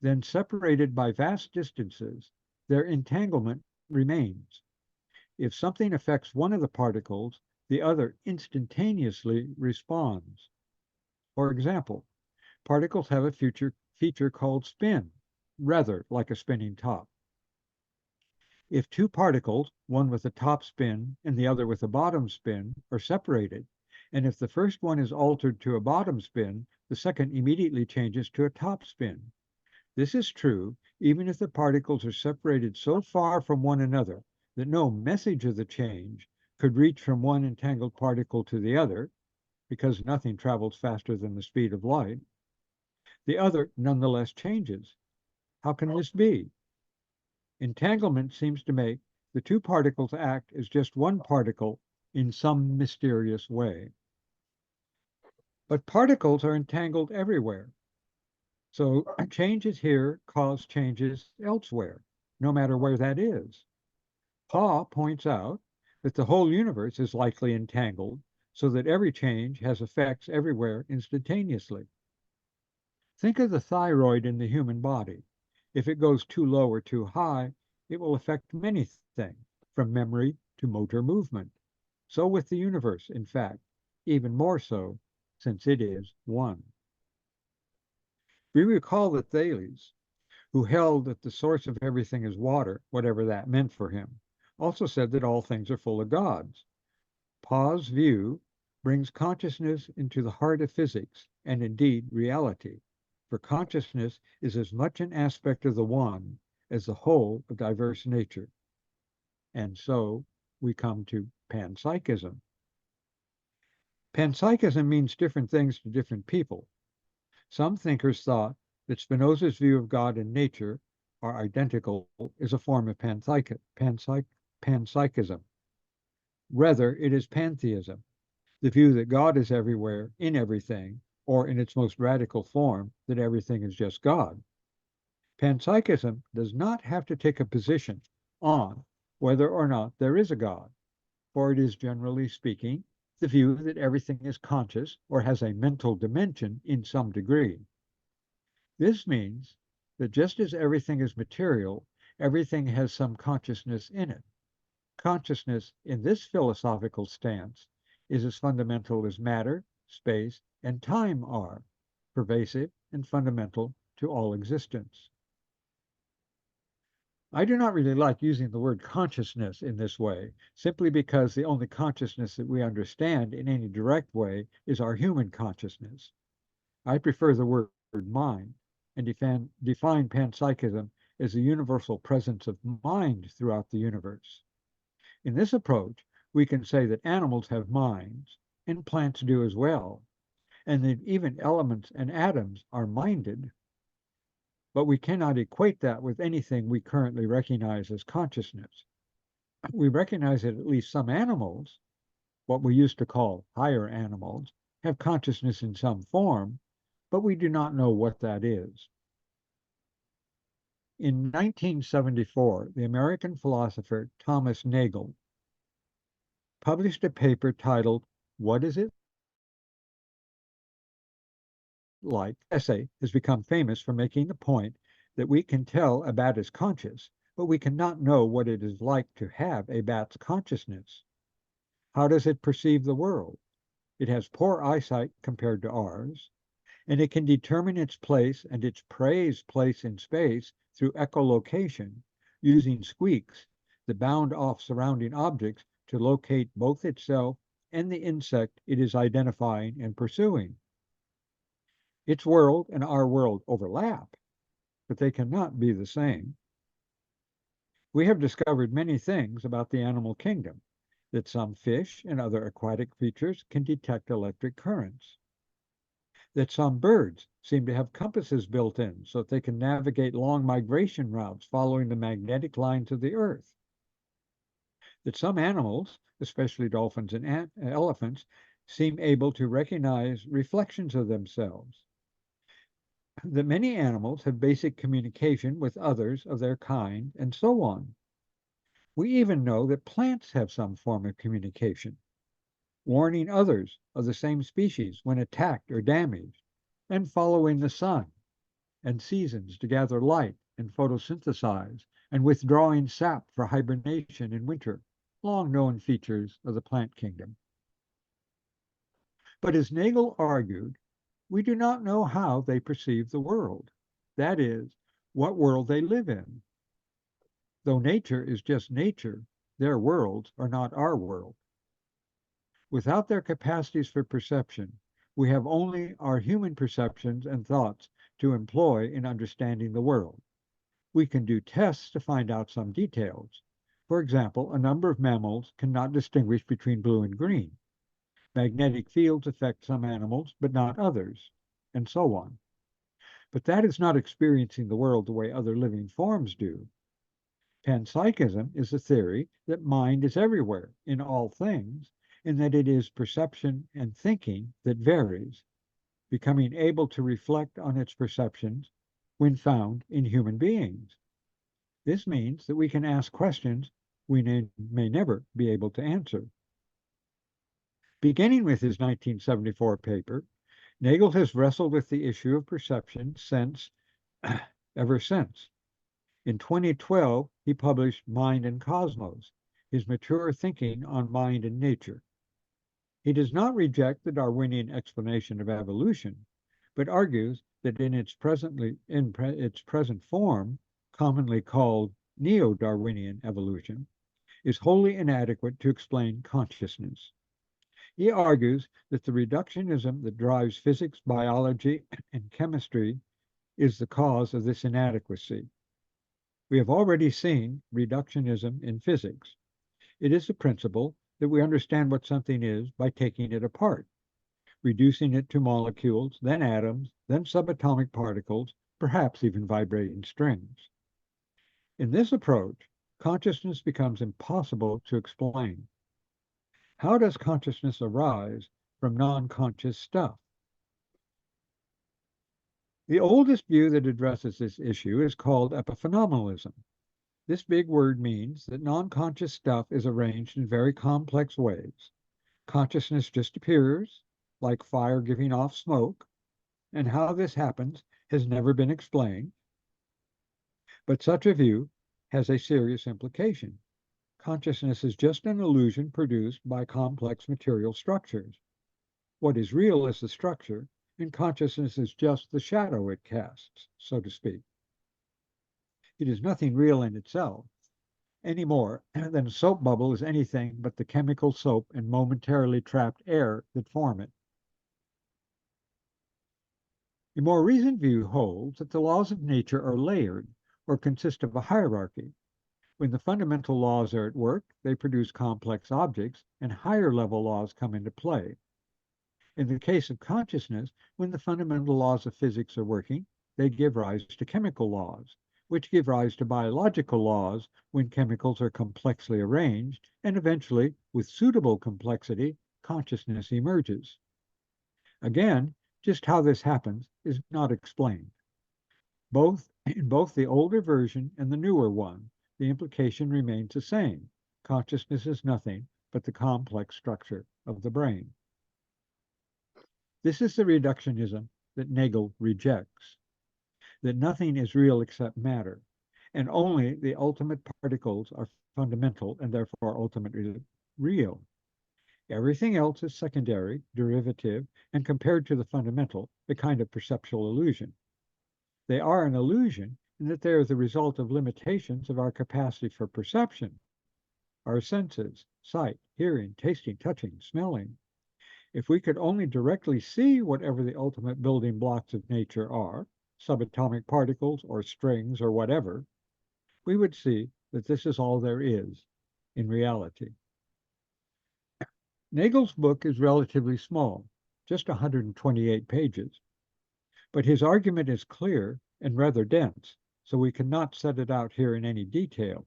then separated by vast distances, their entanglement remains. If something affects one of the particles, the other instantaneously responds. For example, particles have a feature called spin, rather like a spinning top. If two particles, one with a top spin and the other with a bottom spin, are separated, and if the first one is altered to a bottom spin, the second immediately changes to a top spin. This is true even if the particles are separated so far from one another that no message of the change could reach from one entangled particle to the other, because nothing travels faster than the speed of light. The other nonetheless changes. How can this be? Entanglement seems to make the two particles act as just one particle in some mysterious way. But particles are entangled everywhere. So changes here cause changes elsewhere, no matter where that is. Pa points out that the whole universe is likely entangled, so that every change has effects everywhere instantaneously. Think of the thyroid in the human body. If it goes too low or too high, it will affect many things, from memory to motor movement. So with the universe, in fact, even more so, since it is one. We recall that Thales, who held that the source of everything is water, whatever that meant for him, also said that all things are full of gods. Pa's view brings consciousness into the heart of physics, and indeed reality, for consciousness is as much an aspect of the one as the whole of diverse nature. And so we come to Panpsychism. Panpsychism means different things to different people. Some thinkers thought that Spinoza's view of God and nature are identical is a form of panpsychism. Rather, it is pantheism, the view that God is everywhere, in everything, or in its most radical form, that everything is just God. Panpsychism does not have to take a position on whether or not there is a God, for it is, generally speaking, the view that everything is conscious or has a mental dimension in some degree. This means that just as everything is material, everything has some consciousness in it. Consciousness in this philosophical stance is as fundamental as matter, space, and time are, pervasive and fundamental to all existence. I do not really like using the word consciousness in this way, simply because the only consciousness that we understand in any direct way is our human consciousness. I prefer the word mind and define panpsychism as the universal presence of mind throughout the universe. In this approach, we can say that animals have minds, and plants do as well, and that even elements and atoms are minded. But we cannot equate that with anything we currently recognize as consciousness. We recognize that at least some animals, what we used to call higher animals, have consciousness in some form, but we do not know what that is. In 1974, the American philosopher Thomas Nagel published a paper titled, "What Is It Like?" Essay has become famous for making the point that we can tell a bat is conscious, but we cannot know what it is like to have a bat's consciousness. How does it perceive the world? It has poor eyesight compared to ours, and it can determine its place and its prey's place in space through echolocation, using squeaks that bound off surrounding objects to locate both itself and the insect it is identifying and pursuing. Its world and our world overlap, but they cannot be the same. We have discovered many things about the animal kingdom, that some fish and other aquatic creatures can detect electric currents, that some birds seem to have compasses built in so that they can navigate long migration routes following the magnetic lines of the earth, that some animals, especially dolphins and elephants, seem able to recognize reflections of themselves, that many animals have basic communication with others of their kind, and so on. We even know that plants have some form of communication, warning others of the same species when attacked or damaged, and following the sun and seasons to gather light and photosynthesize, and withdrawing sap for hibernation in winter, long-known features of the plant kingdom. But as Nagel argued, we do not know how they perceive the world, that is, what world they live in. Though nature is just nature, their worlds are not our world. Without their capacities for perception, we have only our human perceptions and thoughts to employ in understanding the world. We can do tests to find out some details. For example, a number of mammals cannot distinguish between blue and green. Magnetic fields affect some animals, but not others, and so on. But that is not experiencing the world the way other living forms do. Panpsychism is a theory that mind is everywhere, in all things, and that it is perception and thinking that varies, becoming able to reflect on its perceptions when found in human beings. This means that we can ask questions we may never be able to answer. Beginning with his 1974 paper, Nagel has wrestled with the issue of perception ever since. In 2012, he published Mind and Cosmos, his mature thinking on mind and nature. He does not reject the Darwinian explanation of evolution, but argues that in its present form, commonly called neo-Darwinian evolution, is wholly inadequate to explain consciousness. He argues that the reductionism that drives physics, biology, and chemistry is the cause of this inadequacy. We have already seen reductionism in physics. It is the principle that we understand what something is by taking it apart, reducing it to molecules, then atoms, then subatomic particles, perhaps even vibrating strings. In this approach, consciousness becomes impossible to explain. How does consciousness arise from non-conscious stuff? The oldest view that addresses this issue is called epiphenomenalism. This big word means that non-conscious stuff is arranged in very complex ways. Consciousness just appears, like fire giving off smoke, and how this happens has never been explained. But such a view has a serious implication. Consciousness is just an illusion produced by complex material structures. What is real is the structure, and consciousness is just the shadow it casts, so to speak. It is nothing real in itself, any more than a soap bubble is anything but the chemical soap and momentarily trapped air that form it. A more recent view holds that the laws of nature are layered or consist of a hierarchy. When the fundamental laws are at work, they produce complex objects, and higher-level laws come into play. In the case of consciousness, when the fundamental laws of physics are working, they give rise to chemical laws, which give rise to biological laws when chemicals are complexly arranged, and eventually, with suitable complexity, consciousness emerges. Again, just how this happens is not explained. In both the older version and the newer one, the implication remains the same. Consciousness is nothing but the complex structure of the brain. This is the reductionism that Nagel rejects, that nothing is real except matter, and only the ultimate particles are fundamental and therefore ultimately real. Everything else is secondary, derivative, and compared to the fundamental, a kind of perceptual illusion. They are an illusion in that they are the result of limitations of our capacity for perception, our senses, sight, hearing, tasting, touching, smelling. If we could only directly see whatever the ultimate building blocks of nature are, subatomic particles or strings or whatever, we would see that this is all there is in reality. Nagel's book is relatively small, just 128 pages, but his argument is clear and rather dense, so we cannot set it out here in any detail.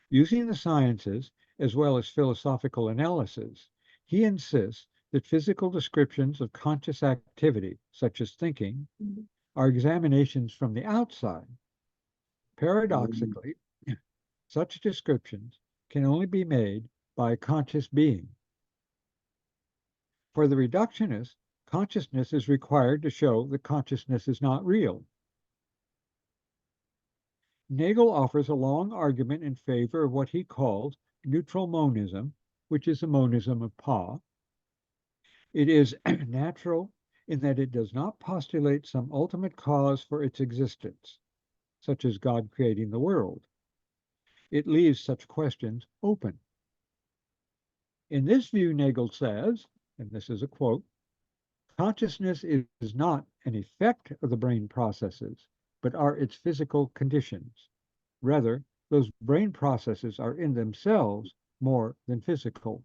Using the sciences as well as philosophical analysis, he insists that physical descriptions of conscious activity, such as thinking, are examinations from the outside. Paradoxically, such descriptions can only be made by a conscious being. For the reductionist, consciousness is required to show that consciousness is not real. Nagel offers a long argument in favor of what he calls neutral monism, which is the monism of Pa. It is natural in that it does not postulate some ultimate cause for its existence, such as God creating the world. It leaves such questions open. In this view, Nagel says, and this is a quote, consciousness is not an effect of the brain processes, but are its physical conditions. Rather, those brain processes are in themselves more than physical.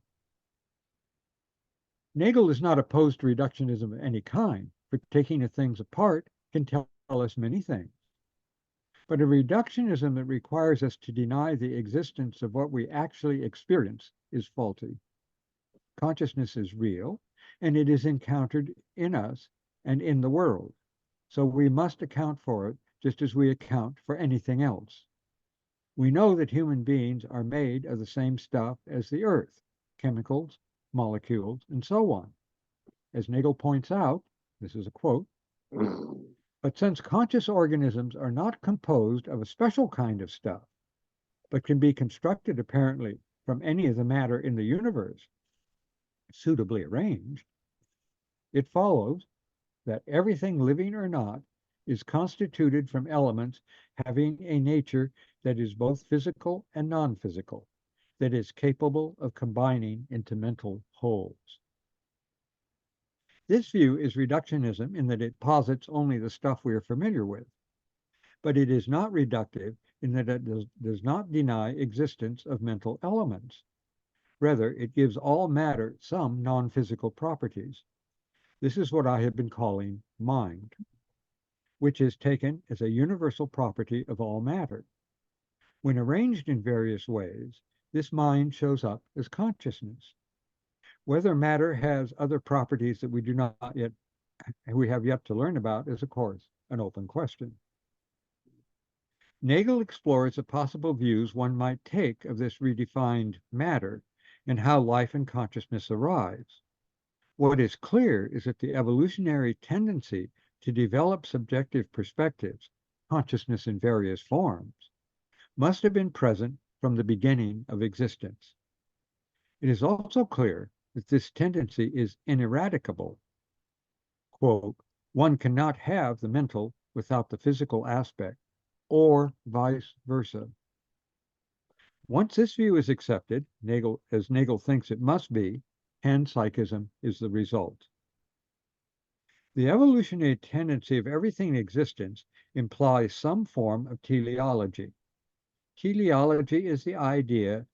Nagel is not opposed to reductionism of any kind, for taking the things apart can tell us many things. But a reductionism that requires us to deny the existence of what we actually experience is faulty. Consciousness is real, and it is encountered in us and in the world. So we must account for it just as we account for anything else. We know that human beings are made of the same stuff as the earth, chemicals, molecules, and so on. As Nagel points out, this is a quote, but since conscious organisms are not composed of a special kind of stuff, but can be constructed apparently from any of the matter in the universe, suitably arranged, it follows that everything living or not is constituted from elements having a nature that is both physical and non-physical, that is capable of combining into mental wholes. This view is reductionism in that it posits only the stuff we are familiar with, but it is not reductive in that it does not deny existence of mental elements. Rather, it gives all matter some non-physical properties. This is what I have been calling mind, which is taken as a universal property of all matter. When arranged in various ways, this mind shows up as consciousness. Whether matter has other properties that we have yet to learn about is, of course, an open question. Nagel explores the possible views one might take of this redefined matter and how life and consciousness arise. What is clear is that the evolutionary tendency to develop subjective perspectives, consciousness in various forms, must have been present from the beginning of existence. It is also clear that this tendency is ineradicable. Quote, one cannot have the mental without the physical aspect, or vice versa. Once this view is accepted, as Nagel thinks it must be, Panpsychism is the result. The evolutionary tendency of everything in existence implies some form of teleology. Teleology is the idea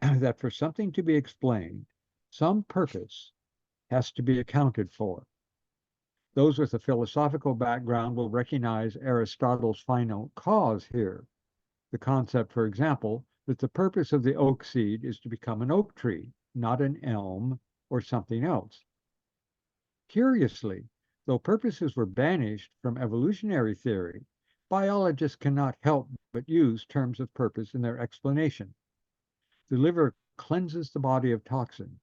that for something to be explained, some purpose has to be accounted for. Those with a philosophical background will recognize Aristotle's final cause here. The concept, for example, that the purpose of the oak seed is to become an oak tree, not an elm or something else. Curiously, though purposes were banished from evolutionary theory, biologists cannot help but use terms of purpose in their explanation. The liver cleanses the body of toxins.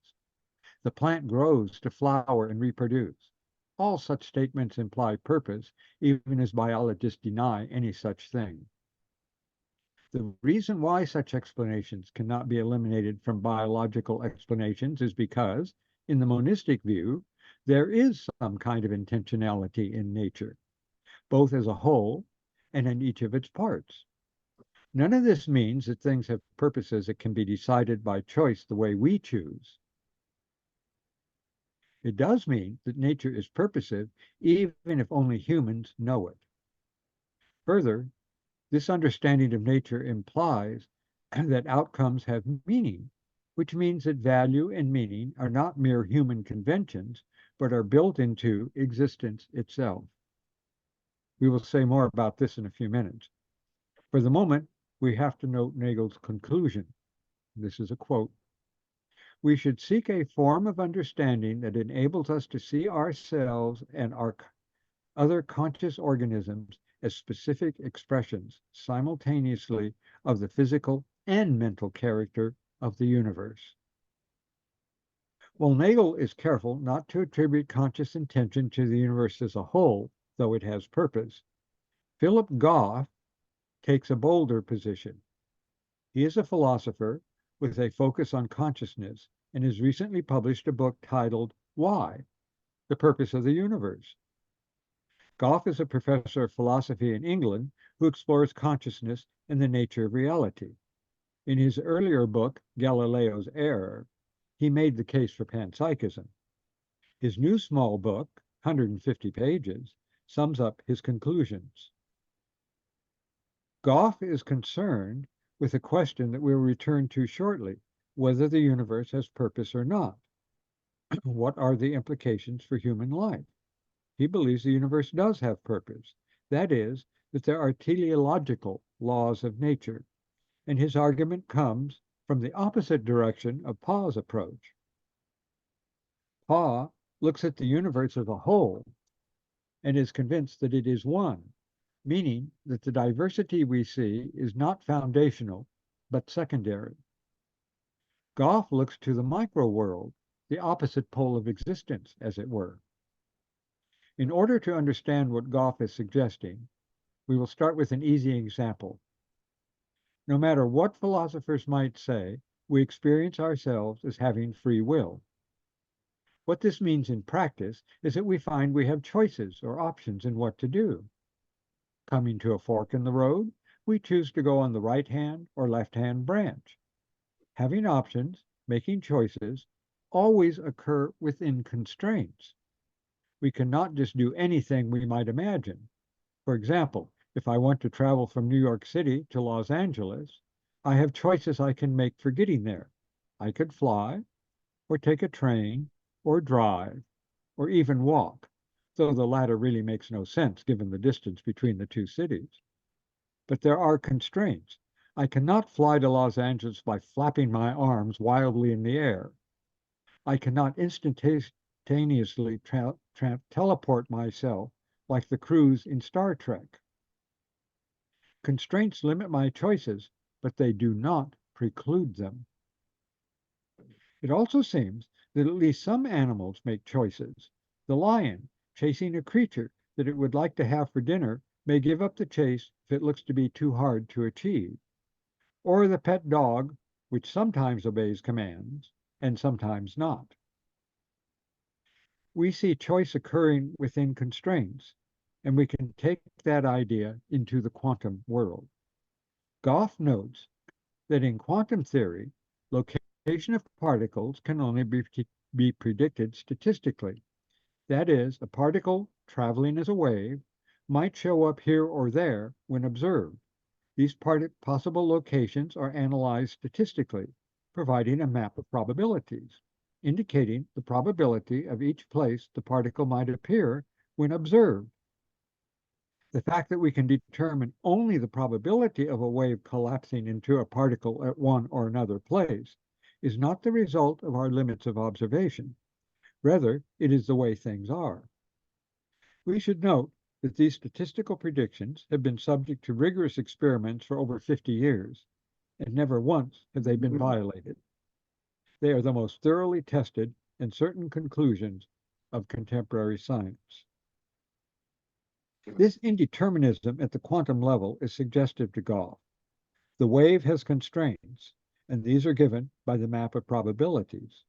The plant grows to flower and reproduce. All such statements imply purpose, even as biologists deny any such thing. The reason why such explanations cannot be eliminated from biological explanations is because, in the monistic view, there is some kind of intentionality in nature, both as a whole and in each of its parts. None of this means that things have purposes that can be decided by choice the way we choose. It does mean that nature is purposive, even if only humans know it. Further, this understanding of nature implies that outcomes have meaning, which means that value and meaning are not mere human conventions, but are built into existence itself. We will say more about this in a few minutes. For the moment, we have to note Nagel's conclusion. This is a quote. we should seek a form of understanding that enables us to see ourselves and our other conscious organisms as specific expressions simultaneously of the physical and mental character of the universe. While Nagel is careful not to attribute conscious intention to the universe as a whole, though it has purpose, Philip Goff takes a bolder position. He is a philosopher with a focus on consciousness and has recently published a book titled Why? The Purpose of the Universe. Goff is a professor of philosophy in England who explores consciousness and the nature of reality. In his earlier book, Galileo's Error, he made the case for panpsychism. His new small book, 150 pages, sums up his conclusions. Goff is concerned with a question that we'll return to shortly, whether the universe has purpose or not. What are the implications for human life? He believes the universe does have purpose. That is, that there are teleological laws of nature, and his argument comes from the opposite direction of Pa's approach. Pa looks at the universe as a whole and is convinced that it is one, meaning that the diversity we see is not foundational, but secondary. Goff looks to the micro world, the opposite pole of existence, as it were. In order to understand what Goff is suggesting, we will start with an easy example. No matter what philosophers might say, we experience ourselves as having free will. What this means in practice is that we find we have choices or options in what to do. Coming to a fork in the road, we choose to go on the right-hand or left-hand branch. Having options, making choices, always occur within constraints. We cannot just do anything we might imagine. For example, if I want to travel from New York City to Los Angeles, I have choices I can make for getting there. I could fly, or take a train, or drive, or even walk, though the latter really makes no sense given the distance between the two cities. But there are constraints. I cannot fly to Los Angeles by flapping my arms wildly in the air. I cannot instantaneously teleport myself like the crews in Star Trek. Constraints limit my choices, but they do not preclude them. It also seems that at least some animals make choices. The lion, chasing a creature that it would like to have for dinner, may give up the chase if it looks to be too hard to achieve. Or the pet dog, which sometimes obeys commands and sometimes not. We see choice occurring within constraints, and we can take that idea into the quantum world. Goff notes that in quantum theory, location of particles can only be predicted statistically. That is, a particle traveling as a wave might show up here or there when observed. These possible locations are analyzed statistically, providing a map of probabilities, indicating the probability of each place the particle might appear when observed. The fact that we can determine only the probability of a wave collapsing into a particle at one or another place is not the result of our limits of observation. Rather, it is the way things are. We should note that these statistical predictions have been subject to rigorous experiments for over 50 years, and never once have they been violated. They are the most thoroughly tested and certain conclusions of contemporary science. This indeterminism at the quantum level is suggestive to Goff. The wave has constraints, and these are given by the map of probabilities.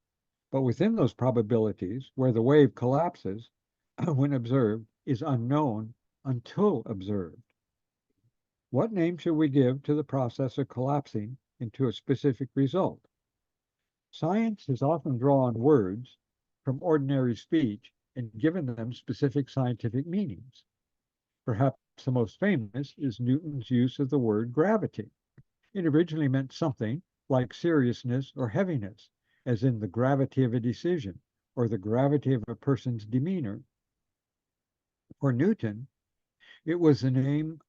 But within those probabilities, where the wave collapses, when observed, is unknown until observed. What name should we give to the process of collapsing into a specific result? Science has often drawn words from ordinary speech and given them specific scientific meanings. Perhaps the most famous is Newton's use of the word gravity. It originally meant something like seriousness or heaviness, as in the gravity of a decision or the gravity of a person's demeanor. For Newton, it was the name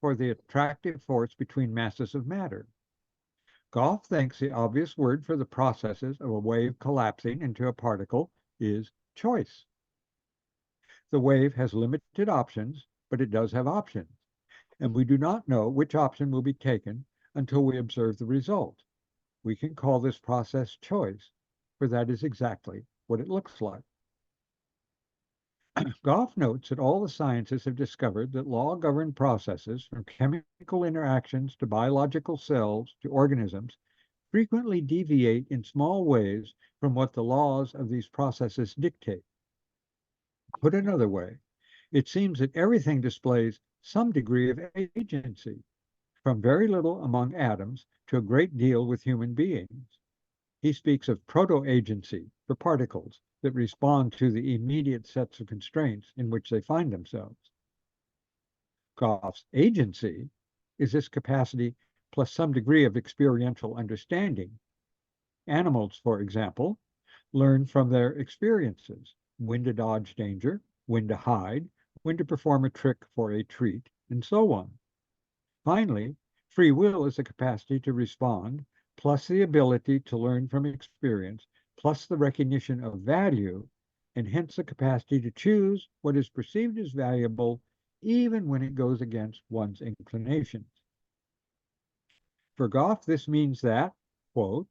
for the attractive force between masses of matter. Goff thinks the obvious word for the processes of a wave collapsing into a particle is choice. The wave has limited options, but it does have options, and we do not know which option will be taken until we observe the result. We can call this process choice, for that is exactly what it looks like. Goff notes that all the sciences have discovered that law-governed processes, from chemical interactions to biological cells to organisms, frequently deviate in small ways from what the laws of these processes dictate. Put another way, it seems that everything displays some degree of agency, from very little among atoms to a great deal with human beings. He speaks of proto-agency for particles that respond to the immediate sets of constraints in which they find themselves. Goff's agency is this capacity plus some degree of experiential understanding. Animals, for example, learn from their experiences, when to dodge danger, when to hide, when to perform a trick for a treat, and so on. Finally, free will is the capacity to respond, plus the ability to learn from experience, plus the recognition of value, and hence the capacity to choose what is perceived as valuable, even when it goes against one's inclinations. For Goff, this means that, quote,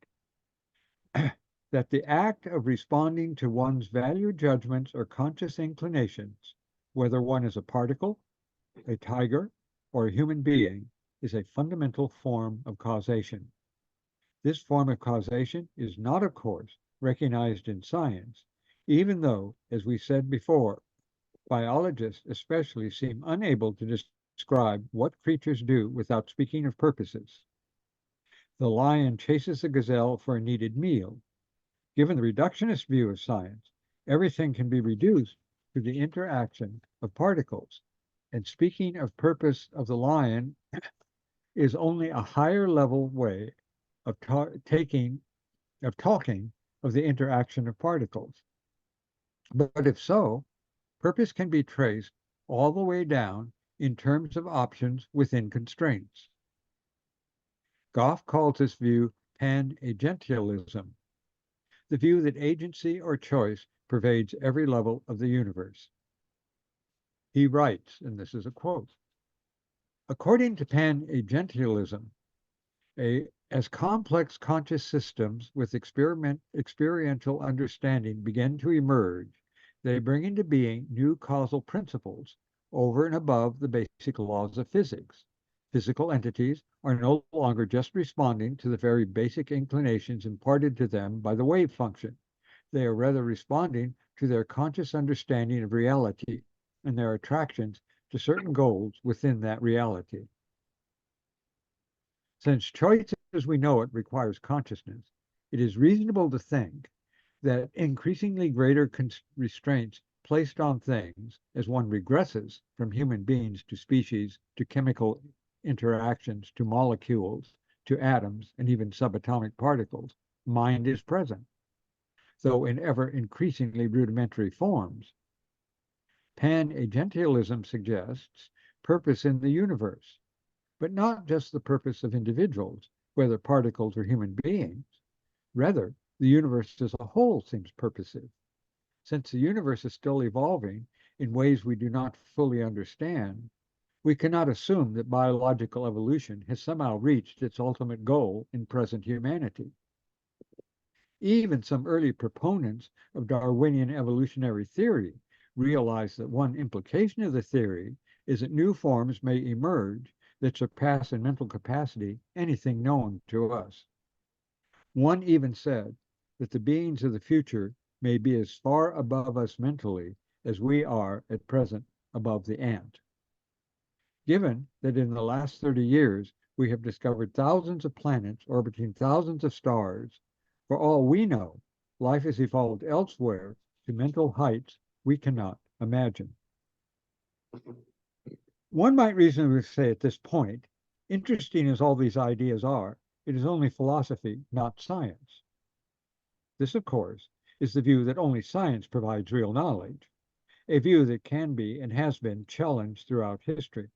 that the act of responding to one's value judgments or conscious inclinations, whether one is a particle, a tiger, or a human being, is a fundamental form of causation. This form of causation is not, of course, recognized in science, even though, as we said before, biologists especially seem unable to describe what creatures do without speaking of purposes. The lion chases the gazelle for a needed meal. Given the reductionist view of science, everything can be reduced to the interaction of particles, and speaking of purpose of the lion is only a higher level way of talking of the interaction of particles. But if so, purpose can be traced all the way down in terms of options within constraints. Goff calls this view pan-agentialism, the view that agency or choice pervades every level of the universe. He writes, and this is a quote, according to pan-agentialism, as complex conscious systems with experiential understanding begin to emerge, they bring into being new causal principles over and above the basic laws of physics. Physical entities are no longer just responding to the very basic inclinations imparted to them by the wave function. They are rather responding to their conscious understanding of reality and their attractions to certain goals within that reality. Since choice as we know it requires consciousness, it is reasonable to think that increasingly greater restraints placed on things as one regresses from human beings to species, to chemical interactions, to molecules, to atoms, and even subatomic particles, mind is present, though in ever increasingly rudimentary forms. Pan-agentialism suggests purpose in the universe, but not just the purpose of individuals, whether particles or human beings. Rather, the universe as a whole seems purposive. Since the universe is still evolving in ways we do not fully understand, we cannot assume that biological evolution has somehow reached its ultimate goal in present humanity. Even some early proponents of Darwinian evolutionary theory realize that one implication of the theory is that new forms may emerge that surpass in mental capacity anything known to us. One even said that the beings of the future may be as far above us mentally as we are at present above the ant. Given that in the last 30 years we have discovered thousands of planets orbiting thousands of stars, for all we know, life has evolved elsewhere to mental heights we cannot imagine. One might reasonably say at this point, interesting as all these ideas are, it is only philosophy, not science. This, of course, is the view that only science provides real knowledge, a view that can be and has been challenged throughout history.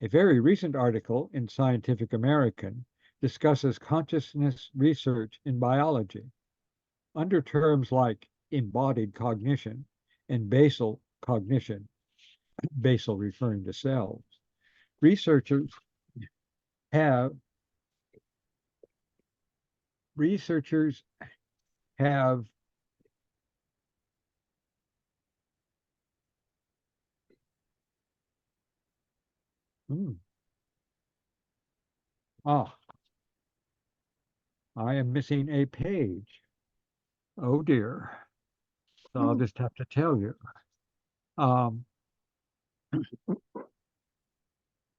A very recent article in Scientific American discusses consciousness research in biology. Under terms like embodied cognition and basal cognition, basal referring to cells, researchers have I am missing a page. Oh dear. So I'll just have to tell you.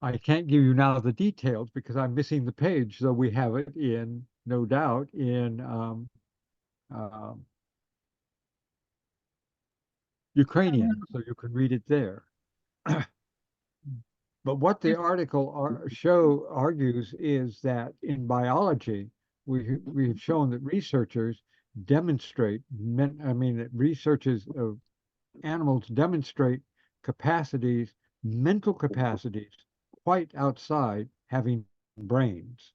I can't give you now the details because I'm missing the page, so we have it in, no doubt, in Ukrainian, so you can read it there. But what the article argues is that in biology, we've shown that researchers demonstrate, that researchers of animals demonstrate capacities, mental capacities, quite outside having brains.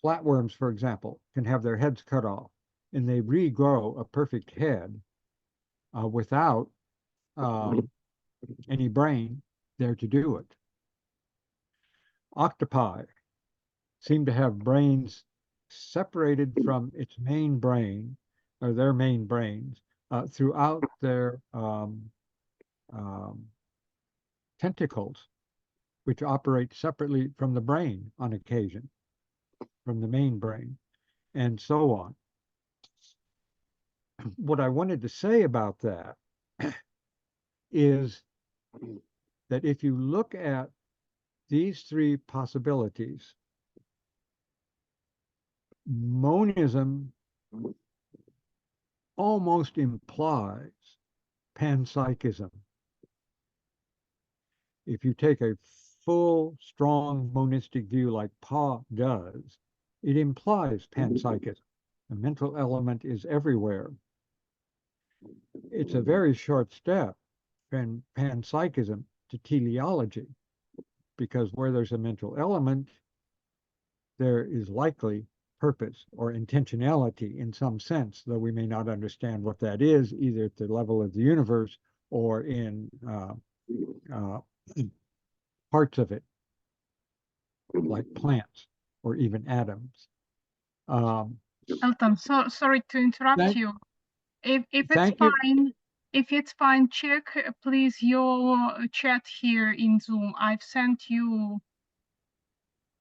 Flatworms, for example, can have their heads cut off, and they regrow a perfect head without any brain there to do it. Octopi seem to have brains separated from its main brain, or their main brains, throughout their tentacles, which operate separately from the brain on occasion, from the main brain, and so on. What I wanted to say about that is that if you look at these three possibilities, monism almost implies panpsychism. If you take a full, strong monistic view like Pa does, it implies panpsychism. The mental element is everywhere. It's a very short step from panpsychism to teleology, because where there's a mental element, there is likely purpose or intentionality in some sense, though we may not understand what that is, either at the level of the universe or in parts of it, like plants or even atoms. Elton, sorry to interrupt you. If it's fine, check please your chat here in Zoom. I've sent you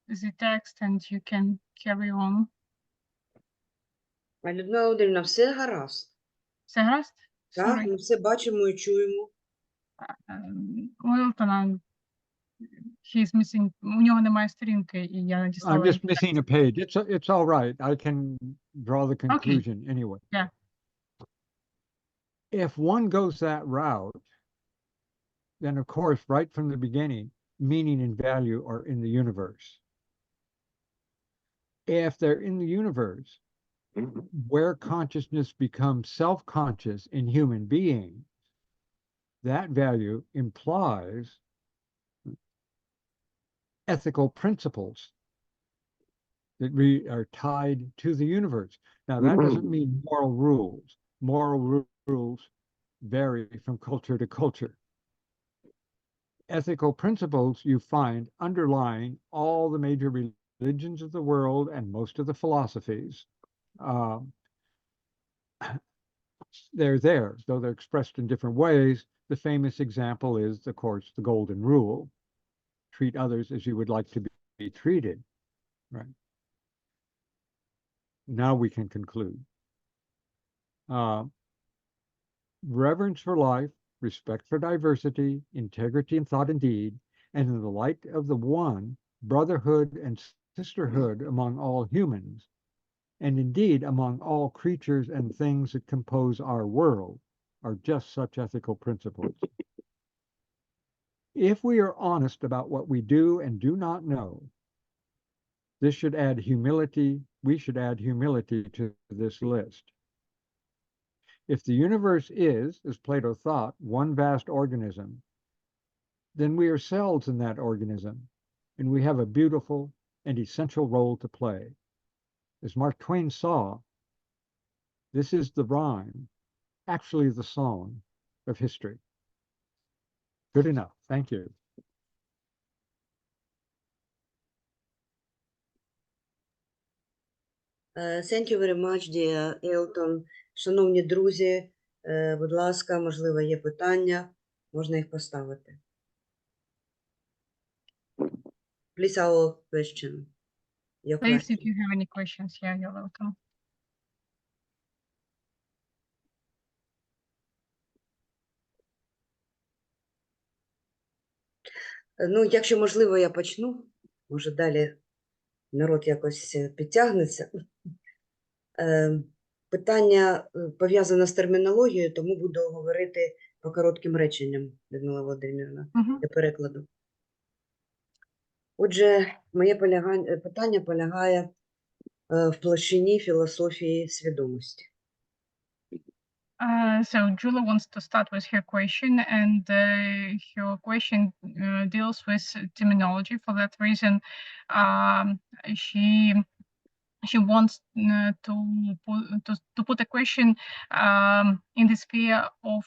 the text and you can carry on. Людмила Володимирівна, все гаразд. Все гаразд? Так, ми все бачимо і чуємо. Елтона, he's missing, у нього немає сторінки, і я надіслала. I'm just missing a page. It's all right. I can draw the conclusion anyway. Yeah. If one goes that route, then of course, right from the beginning, meaning and value are in the universe. If they're in the universe, where consciousness becomes self-conscious in human beings, that value implies ethical principles that are tied to the universe. Now, that doesn't mean moral rules. Moral rules vary from culture to culture. Ethical principles you find underlying all the major religions of the world and most of the philosophies. They're there, though they're expressed in different ways. The famous example is, of course, the Golden Rule. Treat others as you would like to be treated. Right. Now we can conclude. Reverence for life, respect for diversity, integrity in thought and deed, and in the light of the one, brotherhood and sisterhood among all humans, and indeed among all creatures and things that compose our world, are just such ethical principles. If we are honest about what we do and do not know, this should add humility. We should add humility to this list. If the universe is, as Plato thought, one vast organism, then we are cells in that organism, and we have a beautiful, and essential role to play. As Mark Twain saw, this is the rhyme, actually the song of history. Good enough. Thank you. Thank you very much, dear Elton. Шановні друзі, будь ласка, можливо, є питання, можна їх поставити. Please, our question. Your Please, question. if you have any questions, yeah, you're welcome. Ну, якщо можливо, я почну. Може, далі народ якось підтягнеться. Питання пов'язане з термінологією, тому буду говорити по коротким реченням, Людмила Володимирівна, для перекладу. Отже, моє питання полягає в площині філософії свідомості. So Julia wants to start with her question, and her question deals with terminology. For that reason, she wants to put a question in the sphere of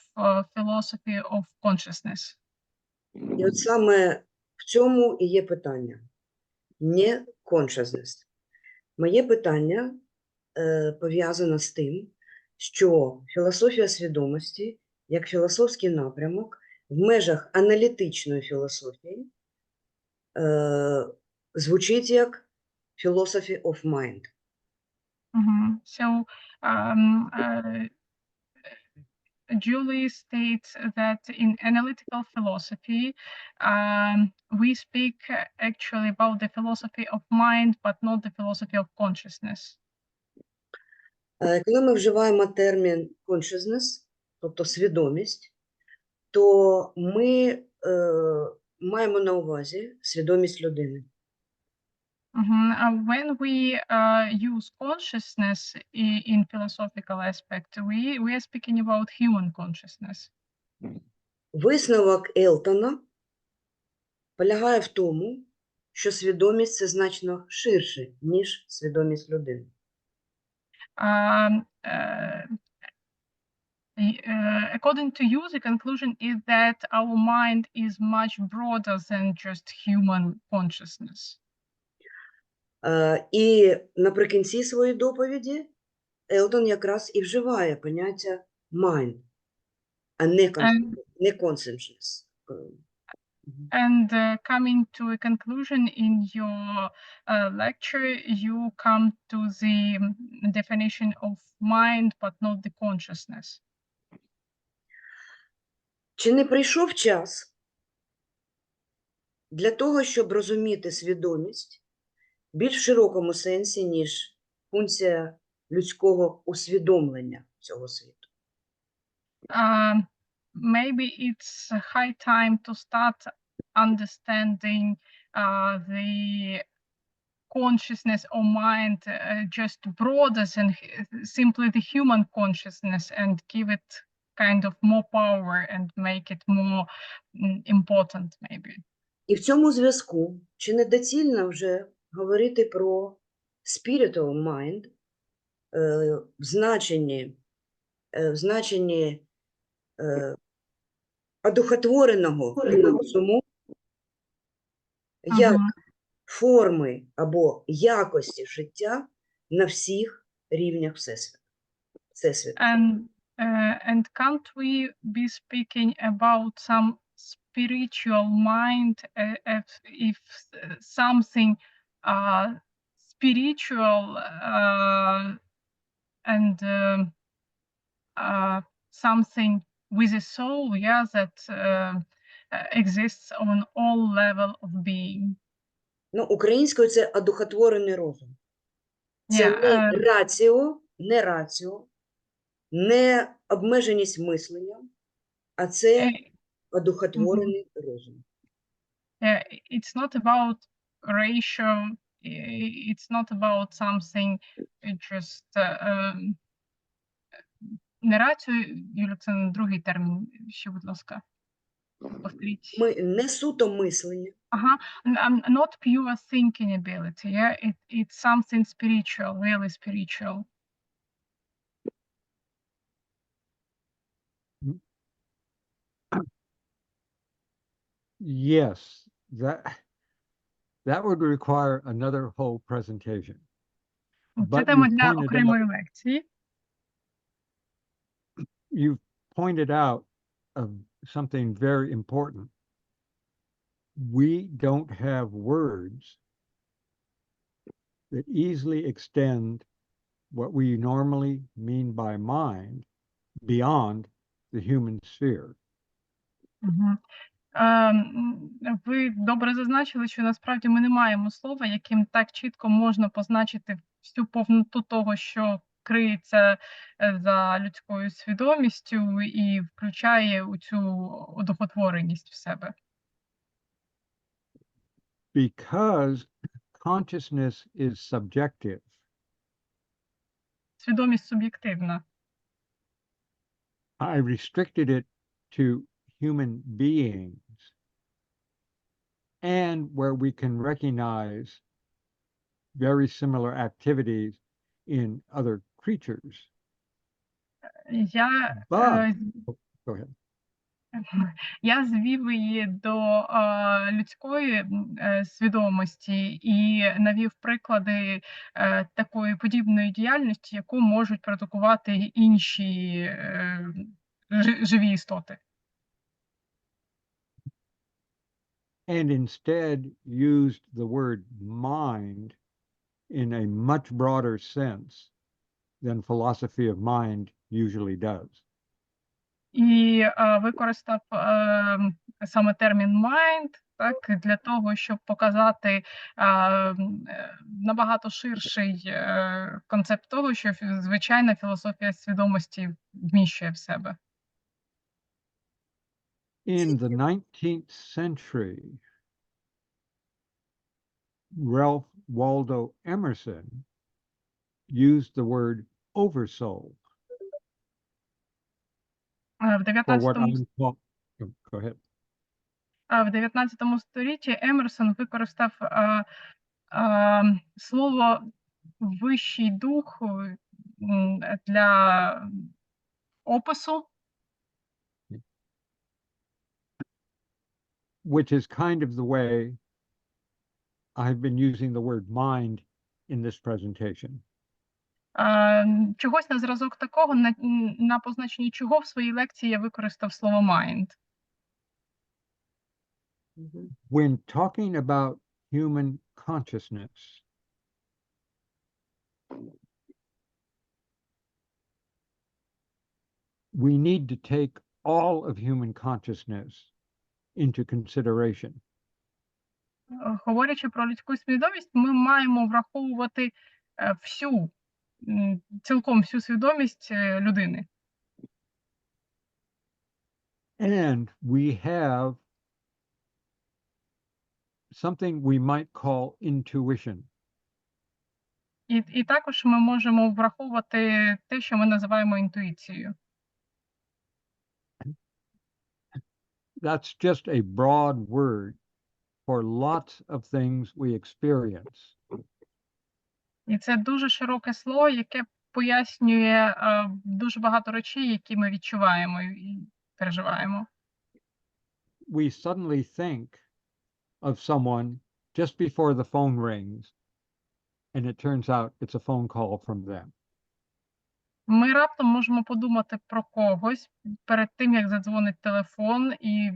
philosophy of consciousness. І от саме в цьому і є питання. Не consciousness. Моє питання пов'язано з тим, що філософія свідомості, як філософський напрямок, в межах аналітичної філософії звучить як philosophy of mind. So Julie states that in analytical philosophy, we speak actually about the philosophy of mind, but not the philosophy of consciousness. Коли ми вживаємо термін consciousness, тобто свідомість, то ми маємо на увазі свідомість людини. When we use consciousness in philosophical aspect, we are speaking about human consciousness. Висновок Елтона полягає в тому, що свідомість – це значно ширше, ніж свідомість людини. According to you, the conclusion is that our mind is much broader than just human consciousness. І наприкінці своєї доповіді Елтон якраз і вживає поняття mind, а не consciousness. And coming to a conclusion in your lecture, you come to the definition of mind, but not the consciousness. Чи не прийшов час для того, щоб розуміти свідомість більш в широкому сенсі, ніж функція людського усвідомлення цього світу? Maybe it's high time to start understanding the consciousness or mind just broader than simply the human consciousness, and give it kind of more power and make it more important, maybe. І в цьому зв'язку, чи не доцільно вже говорити про spiritual mind в значенні одухотвореного розуму, як форми або якості життя на всіх рівнях Всесвіту. And can't we be speaking about some spiritual mind if something spiritual and something with a soul, yeah, that exists on all level of being? Ну, українською це одухотворений розум. Це не раціо, не обмеженість мислення, а це одухотворений розум. It's not about ratio, it's not about something just не рацію, Юля, це другий термін, ще, будь ласка. Повторіть. Не суто мислення. Ага, not pure thinking ability, yeah? It's something spiritual, really spiritual. Yes, that would require another whole presentation. Це But тема для окремої лекції. you've pointed out something very important. We don't have words that easily extend what we normally mean by mind beyond the human sphere. Мгм. Ви добре зазначили, що насправді ми не маємо слова, яким так чітко можна позначити всю повноту того, що криється за людською свідомістю і включає у цю одухотвореність в себе. Because consciousness is subjective, Свідомість суб'єктивна. I restricted it to human beings and where we can recognize very similar activities in other creatures. Я, But, go ahead. Я звів її до людської свідомості і навів приклади такої подібної діяльності, яку можуть продукувати інші живі істоти. And instead used the word mind in a much broader sense than philosophy of mind usually does. І використав саме термін mind, так, для того, щоб показати набагато ширший концепт того, що звичайна філософія свідомості вміщує в себе. In the 19th century, Ralph Waldo Emerson used the word oversoul В for what I'm called. Go ahead. В 19 столітті Емерсон використав слово «вищий дух» для опису, which is kind of the way I've been using the word mind in this presentation. Чогось на зразок такого, на позначенні чого в своїй лекції я використав слово «mind». When talking about human consciousness, we need to take all of human consciousness into consideration. Говорячи про людську свідомість, ми маємо враховувати цілком всю свідомість людини. And we have something we might call intuition. І також ми можемо враховувати те, що ми називаємо інтуїцією. That's just a broad word for lots of things we experience. І це дуже широке слово, яке пояснює дуже багато речей, які ми відчуваємо і переживаємо. We suddenly think of someone just before the phone rings, and it turns out it's a phone call from them. Ми раптом можемо подумати про когось перед тим, як задзвонить телефон, і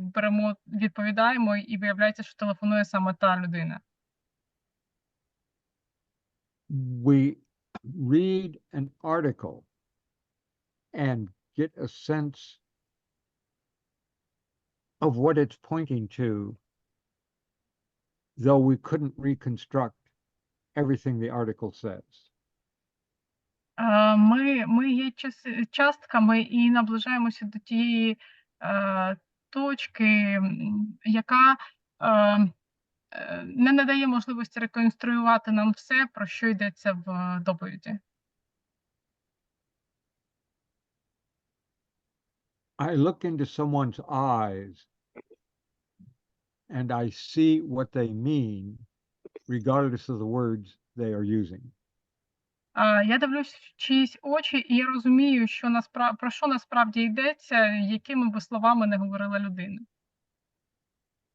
відповідаємо, і виявляється, що телефонує саме та людина. We read an article and get a sense of what it's pointing to, though we couldn't reconstruct everything the article says. Ми є частками і наближаємося до тієї точки, яка не надає можливості реконструювати нам все, про що йдеться в доповіді. I look into someone's eyes and I see what they mean, regardless of the words they are using. Я дивлюсь в чиїсь очі, і я розумію, що про що насправді йдеться, якими би словами не говорила людина.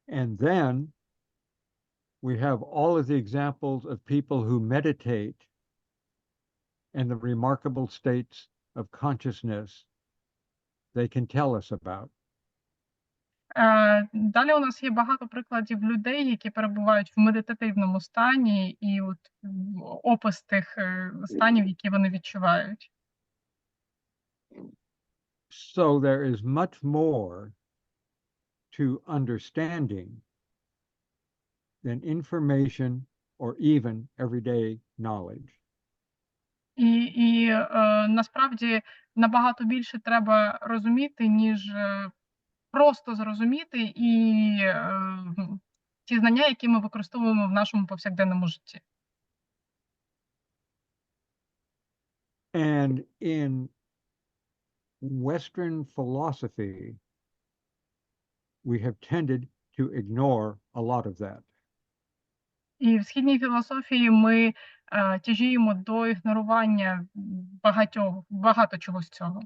And then we have all of the examples of people who meditate and the remarkable states of consciousness they can tell us about. Далі у нас є багато прикладів людей, які перебувають в медитативному стані, і от опис тих станів, які вони відчувають. So there is much more to understanding than information or even everyday knowledge. І насправді набагато більше треба розуміти, ніж просто зрозуміти і ті знання, які ми використовуємо в нашому повсякденному житті. And in Western philosophy, we have tended to ignore a lot of that. І в східній філософії ми тяжіємо до ігнорування багато чого з цього.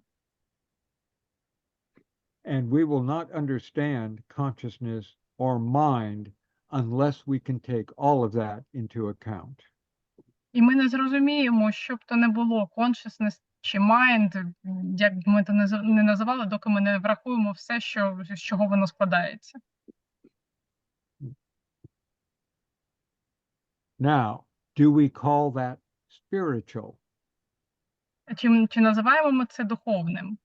And we will not understand consciousness or mind unless we can take all of that into account. І ми не зрозуміємо, що б то не було, consciousness чи mind, як б ми то не називали, доки ми не врахуємо все, з чого воно складається. Now, do we call that spiritual? Чи називаємо ми це духовним?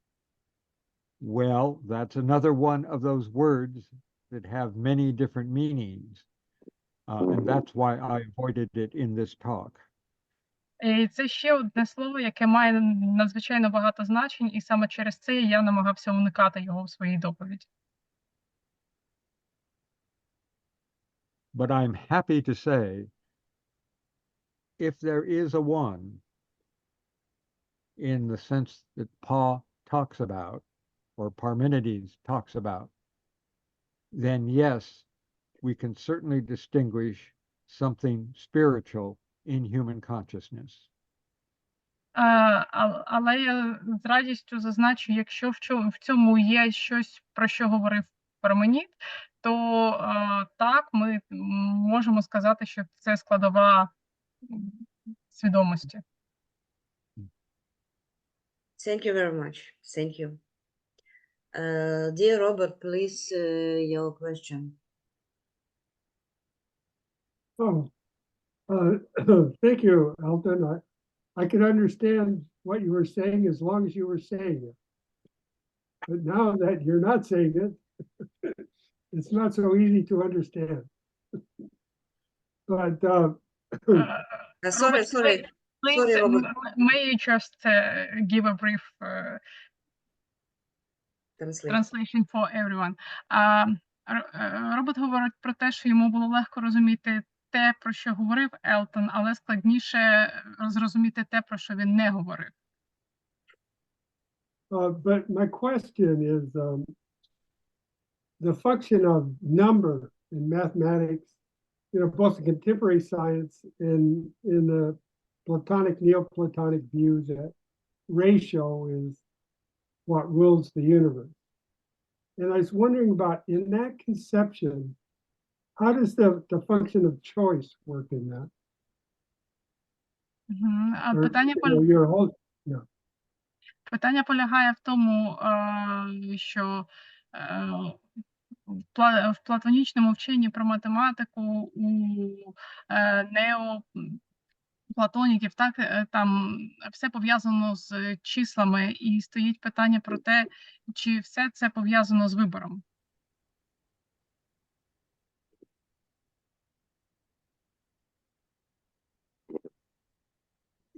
Well, that's another one of those words that have many different meanings. And that's why I avoided it in this talk. І це ще одне слово, яке має надзвичайно багато значень, і саме через це я намагався уникати його в своїй доповіді. But I'm happy to say, if there is a one, in the sense that Paul talks about, or Parmenides talks about, then yes, we can certainly distinguish something spiritual in human consciousness. Але я з радістю зазначу, якщо в цьому є щось, про що говорив Парменід, то так, ми можемо сказати, що це складова свідомості. Thank you very much. Thank you. Dear Robert, please, your question. Thank you, Elton. I can understand what you were saying as long as you were saying it. But now that you're not saying it, it's not so easy to understand. But Sorry, Please, Sorry, Robert. may you just give a brief translation for everyone. Робот говорить про те, що йому було легко розуміти те, про що говорив Елтон, але складніше зрозуміти те, про що він не говорив. But my question is the function of number in mathematics, both in contemporary science and in the Platonic, Neoplatonic views that ratio is what rules the universe. And I was wondering about, in that conception, how does the function of choice work in that? Питання полягає в тому, що в платонічному вченні про математику у неоплатоніків, так, там все пов'язано з числами, і стоїть питання про те, чи все це пов'язано з вибором.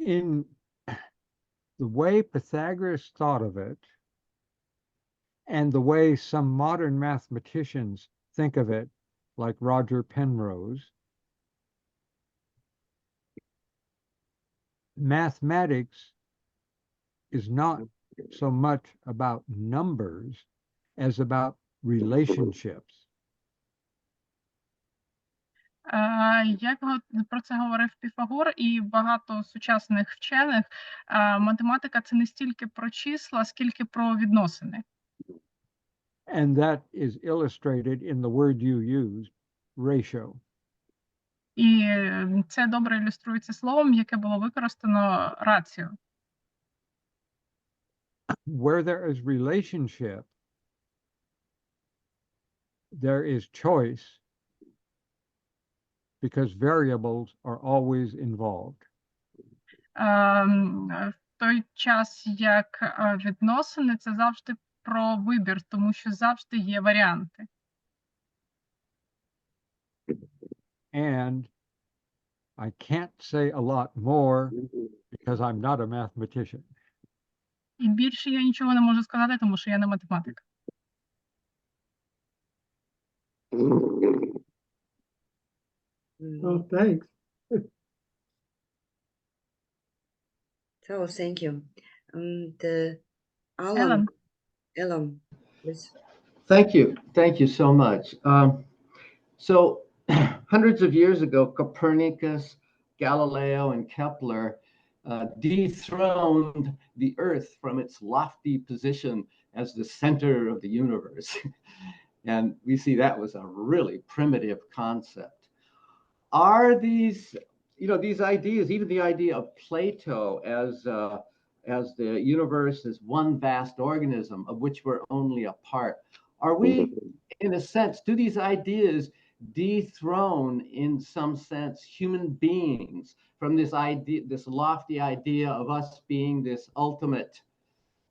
In the way Pythagoras thought of it, and the way some modern mathematicians think of it, like Roger Penrose, mathematics is not so much about numbers as about relationships. Як про це говорив Піфагор і багато сучасних вчених, математика – це не стільки про числа, скільки про відносини. And that is illustrated in the word you used, ratio. І це добре ілюструється словом, яке було використано раціо. Where there is relationship, there is choice, because variables are always involved. В той час, як відносини – це завжди про вибір, тому що завжди є варіанти. And I can't say a lot more because I'm not a mathematician. І більше я нічого не можу сказати, тому що я не математик. Oh, thanks. So, thank you. Елен. Elon, please. Thank you so much. So hundreds of years ago, Copernicus, Galileo, and Kepler dethroned the Earth from its lofty position as the center of the universe. And we see that was a really primitive concept. Are these, these ideas, even the idea of Plato as the universe is one vast organism of which we're only a part, are we, in a sense, do these ideas dethrone, in some sense, human beings from this idea, this lofty idea of us being this ultimate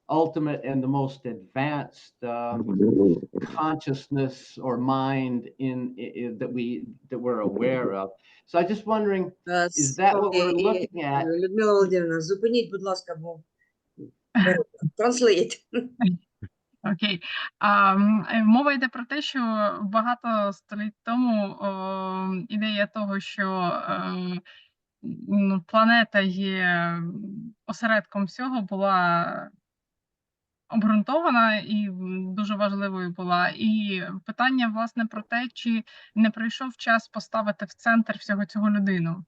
and the most advanced consciousness or mind that we're aware of? So I'm just wondering, is that what we're looking at? Людмила Володимирівна, зупиніть, будь ласка, бо translate. Окей. Мова йде про те, що багато століть тому ідея того, що планета є осередком всього, була обґрунтована і дуже важливою була. І питання, власне, про те, чи не прийшов час поставити в центр всього цього людину.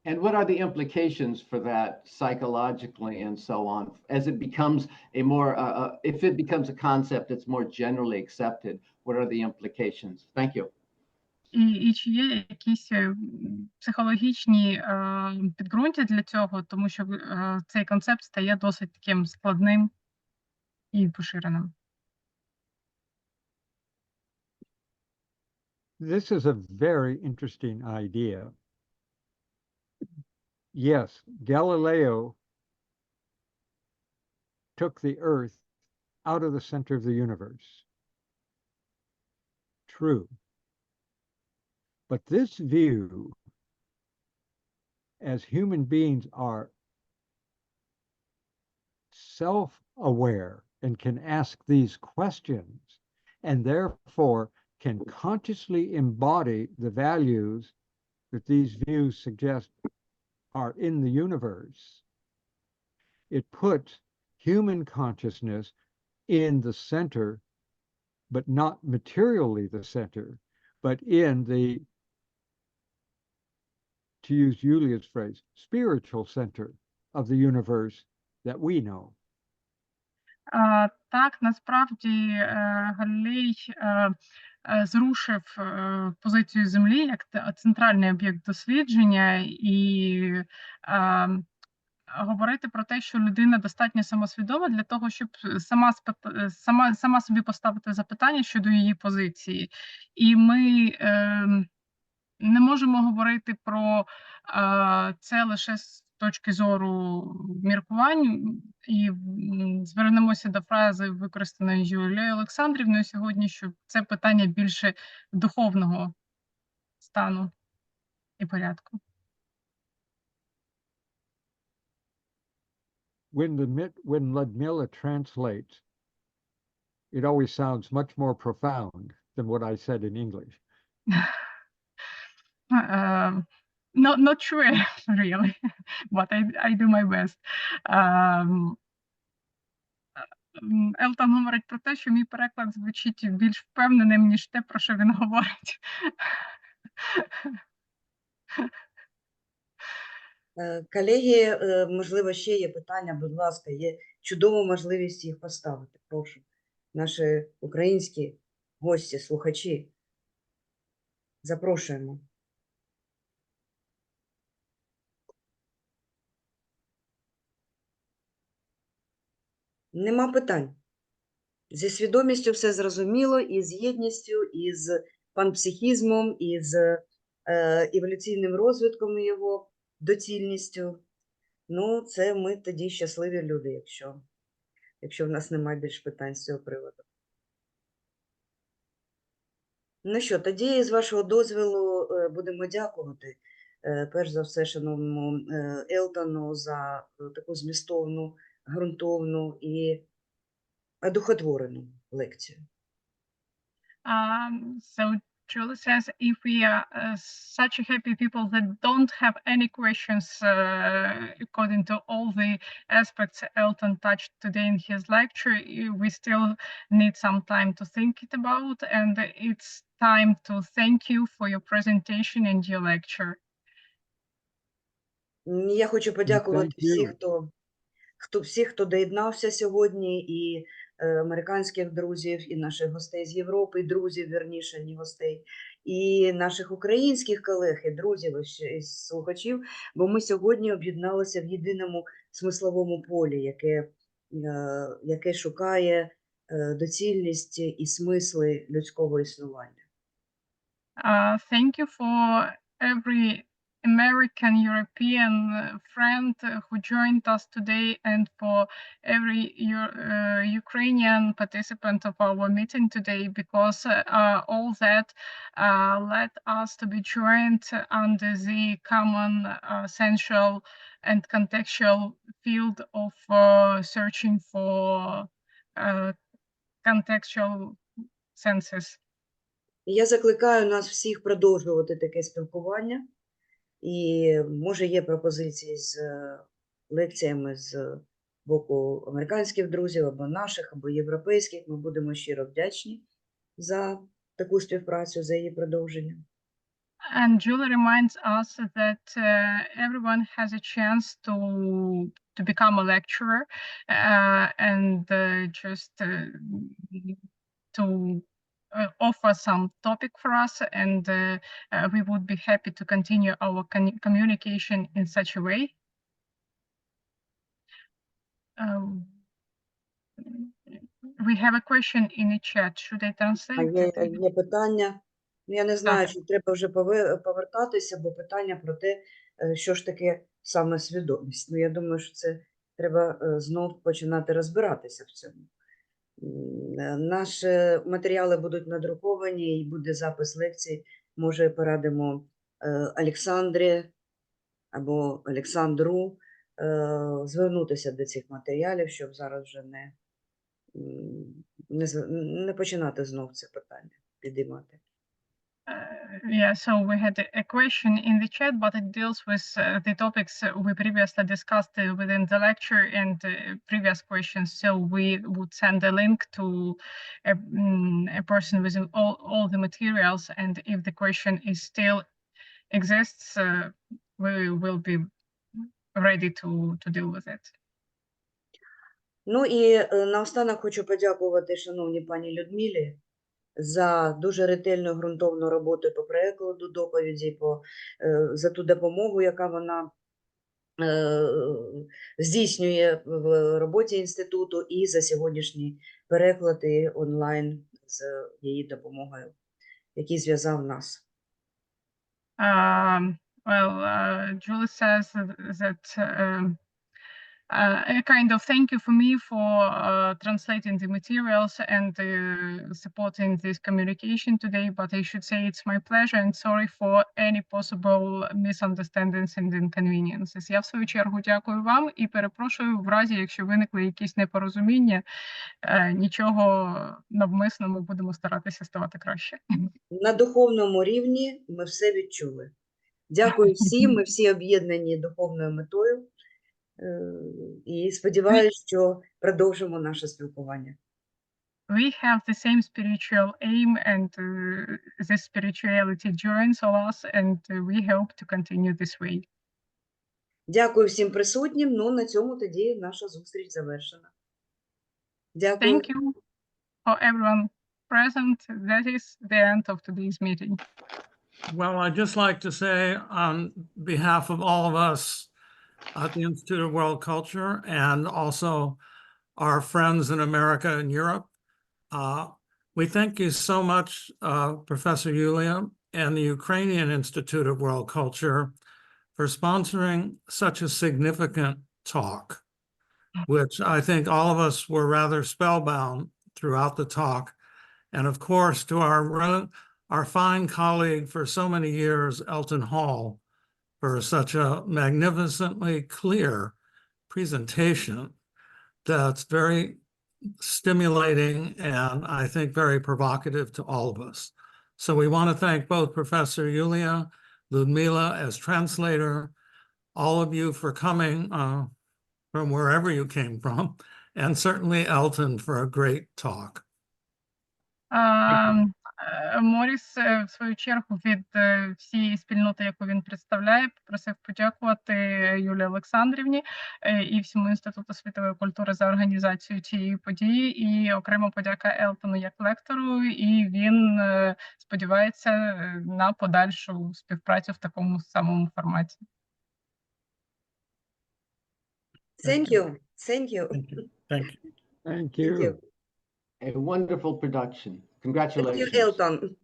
And what are the implications for that psychologically and so on, as it becomes a more, if it becomes a concept that's more generally accepted, what are the implications? Thank you. І чи є якісь психологічні підґрунтя для цього, тому що цей концепт стає досить таким складним і поширеним. This is a very interesting idea. Yes, Galileo took the Earth out of the center of the universe. True. But this view, as human beings are self-aware and can ask these questions, and therefore can consciously embody the values that these views suggest are in the universe, it puts human consciousness in the center, but not materially the center, but in the, to use Julia's phrase, spiritual center of the universe that we know. Так, насправді Галілей зрушив позицію Землі як центральний об'єкт дослідження і говорити про те, що людина достатньо самосвідома для того, щоб сама собі поставити запитання щодо її позиції. І ми не можемо говорити про це лише з точки зору міркувань, і звернемося до фрази, використаної Юлією Олександрівною сьогодні, що це питання більше духовного стану і порядку. When Ludmilla translates, it always sounds much more profound than what I said in English. Not true, really, but I do my best. Елтон говорить про те, що мій переклад звучить більш впевненим, ніж те, про що він говорить. Колеги, можливо, ще є питання, будь ласка, є чудова можливість їх поставити. Прошу. Наші українські гості, слухачі, запрошуємо. Нема питань. Зі свідомістю все зрозуміло, і з єдністю, і з панпсихізмом, і з еволюційним розвитком його доцільністю. Ну, це ми тоді щасливі люди, якщо в нас немає більш питань з цього приводу. Ну що, тоді, з вашого дозволу, будемо дякувати, перш за все, шановному Елтону, за таку змістовну, ґрунтовну і одухотворену лекцію. So Julie says, if we are such happy people that don't have any questions according to all the aspects Elton touched today in his lecture, we still need some time to think it about, and it's time to thank you for your presentation and your lecture. Я хочу подякувати Thank всіх, хто доєднався сьогодні, і американських друзів, і наших гостей з Європи, друзів, вірніше, не гостей, і наших українських колег, і друзів, і слухачів, бо ми сьогодні об'єдналися в єдиному смисловому полі, яке шукає доцільність і смисли людського існування. Thank you for every American, European friend who joined us today, and for every Ukrainian participant of our meeting today, because all that led us to be joined under the common, essential and contextual field of searching for contextual senses. Я закликаю нас всіх продовжувати таке спілкування. І, може, є пропозиції з лекціями з боку американських друзів, або наших, або європейських. Ми будемо щиро вдячні за таку співпрацю, за її продовження. And Julie reminds us that everyone has a chance to become a lecturer and just to offer some topic for us, and we would be happy to continue our communication in such a way. We have a question in the chat. Should I translate it? Є питання. Я не знаю, чи треба вже повертатися, бо питання про те, що ж таке саме свідомість. Ну, я думаю, що це треба знов починати розбиратися в цьому. Наші матеріали будуть надруковані і буде запис лекцій. Може, порадимо Олександрі або Олександру звернутися до цих матеріалів, щоб зараз вже не починати знов це питання підіймати. Yeah, so we had a question in the chat, but it deals with the topics we previously discussed within the lecture and previous questions. So we would send a link to a person with all the materials, and if the question is still exists, we will be ready to deal with it. Ну і наостанок хочу подякувати шановній пані Людмилі за дуже ретельну ґрунтовну роботу по перекладу доповіді, за ту допомогу, яка вона здійснює в роботі інституту, і за сьогоднішні переклади онлайн з її допомогою, який зв'язав нас. Julie says that a kind of thank you for me for translating the materials and supporting this communication today, but I should say it's my pleasure and sorry for any possible misunderstandings and inconveniences. Я в свою чергу дякую вам і перепрошую в разі, якщо виникли якісь непорозуміння, нічого навмисно, ми будемо старатися ставати краще. На духовному рівні ми все відчули. Дякую всім, ми всі об'єднані духовною метою. І сподіваюся, що продовжимо наше спілкування. We have the same spiritual aim, and this spirituality joins all us, and we hope to continue this way. Дякую всім присутнім. Ну, на цьому тоді наша зустріч завершена. Дякую. Thank you for everyone present. That is the end of today's meeting. Well, I'd just like to say on behalf of all of us at the Institute of World Culture and also our friends in America and Europe, we thank you so much, Professor Yulia and the Ukrainian Institute of World Culture for sponsoring such a significant talk, which I think all of us were rather spellbound throughout the talk. And of course, to our fine colleague for so many years, Elton Hall, for such a magnificently clear presentation that's very stimulating and I think very provocative to all of us. So we want to thank both Professor Yulia, Ludmila as translator, all of you for coming from wherever you came from, and certainly Elton for a great talk. Моріс, в свою чергу, від всієї спільноти, яку він представляє, попросив подякувати Юлії Олександрівні і всьому Інституту світової культури за організацію цієї події, і окремо подяка Елтону як лектору, і він сподівається на подальшу співпрацю в такому самому форматі. Thank you. Thank you. Thank you. Thank you. Thank Thank you. you. A wonderful production. Thank Congratulations. you, Elton.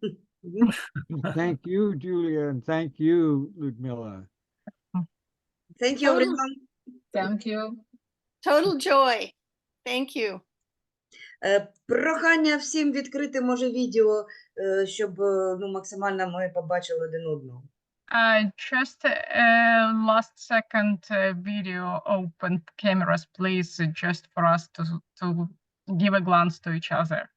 Thank you, Julia, and thank you, Ludmila. Thank you, everyone. Thank you. Total joy. Thank you. Прохання всім відкрити, може, відео, щоб ну, максимально ми побачили один одного. Just last second video, open cameras, please, just for us to give a glance to each other.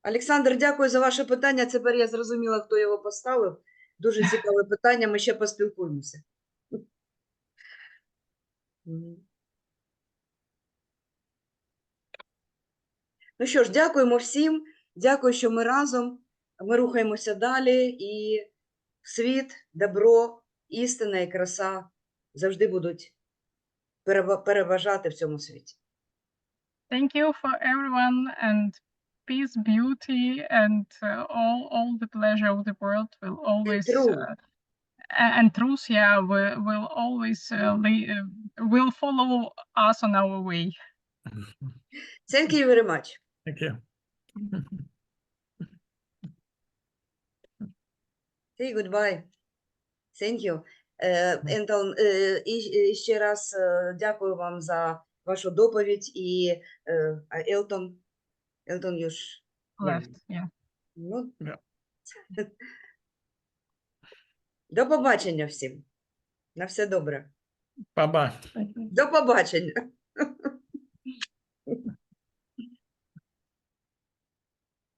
Олександр, дякую за ваше питання. Тепер я зрозуміла, хто його поставив. Дуже цікаве питання, ми ще поспілкуємося. Ну що ж, дякуємо всім. Дякую, що ми разом. Ми рухаємося далі, і світ, добро, істина і краса завжди будуть переважати в цьому світі. Thank you for everyone, and peace, beauty, and all the pleasure of the world will always and truth, yeah, will always will follow us on our way. Thank you very much. Thank you. Say goodbye. Thank you. Ентон, і ще раз дякую вам за вашу доповідь. І Елтон, you ж... Left, yeah. Ну, Yeah. До побачення всім. На все добре. Bye-bye. До побачення.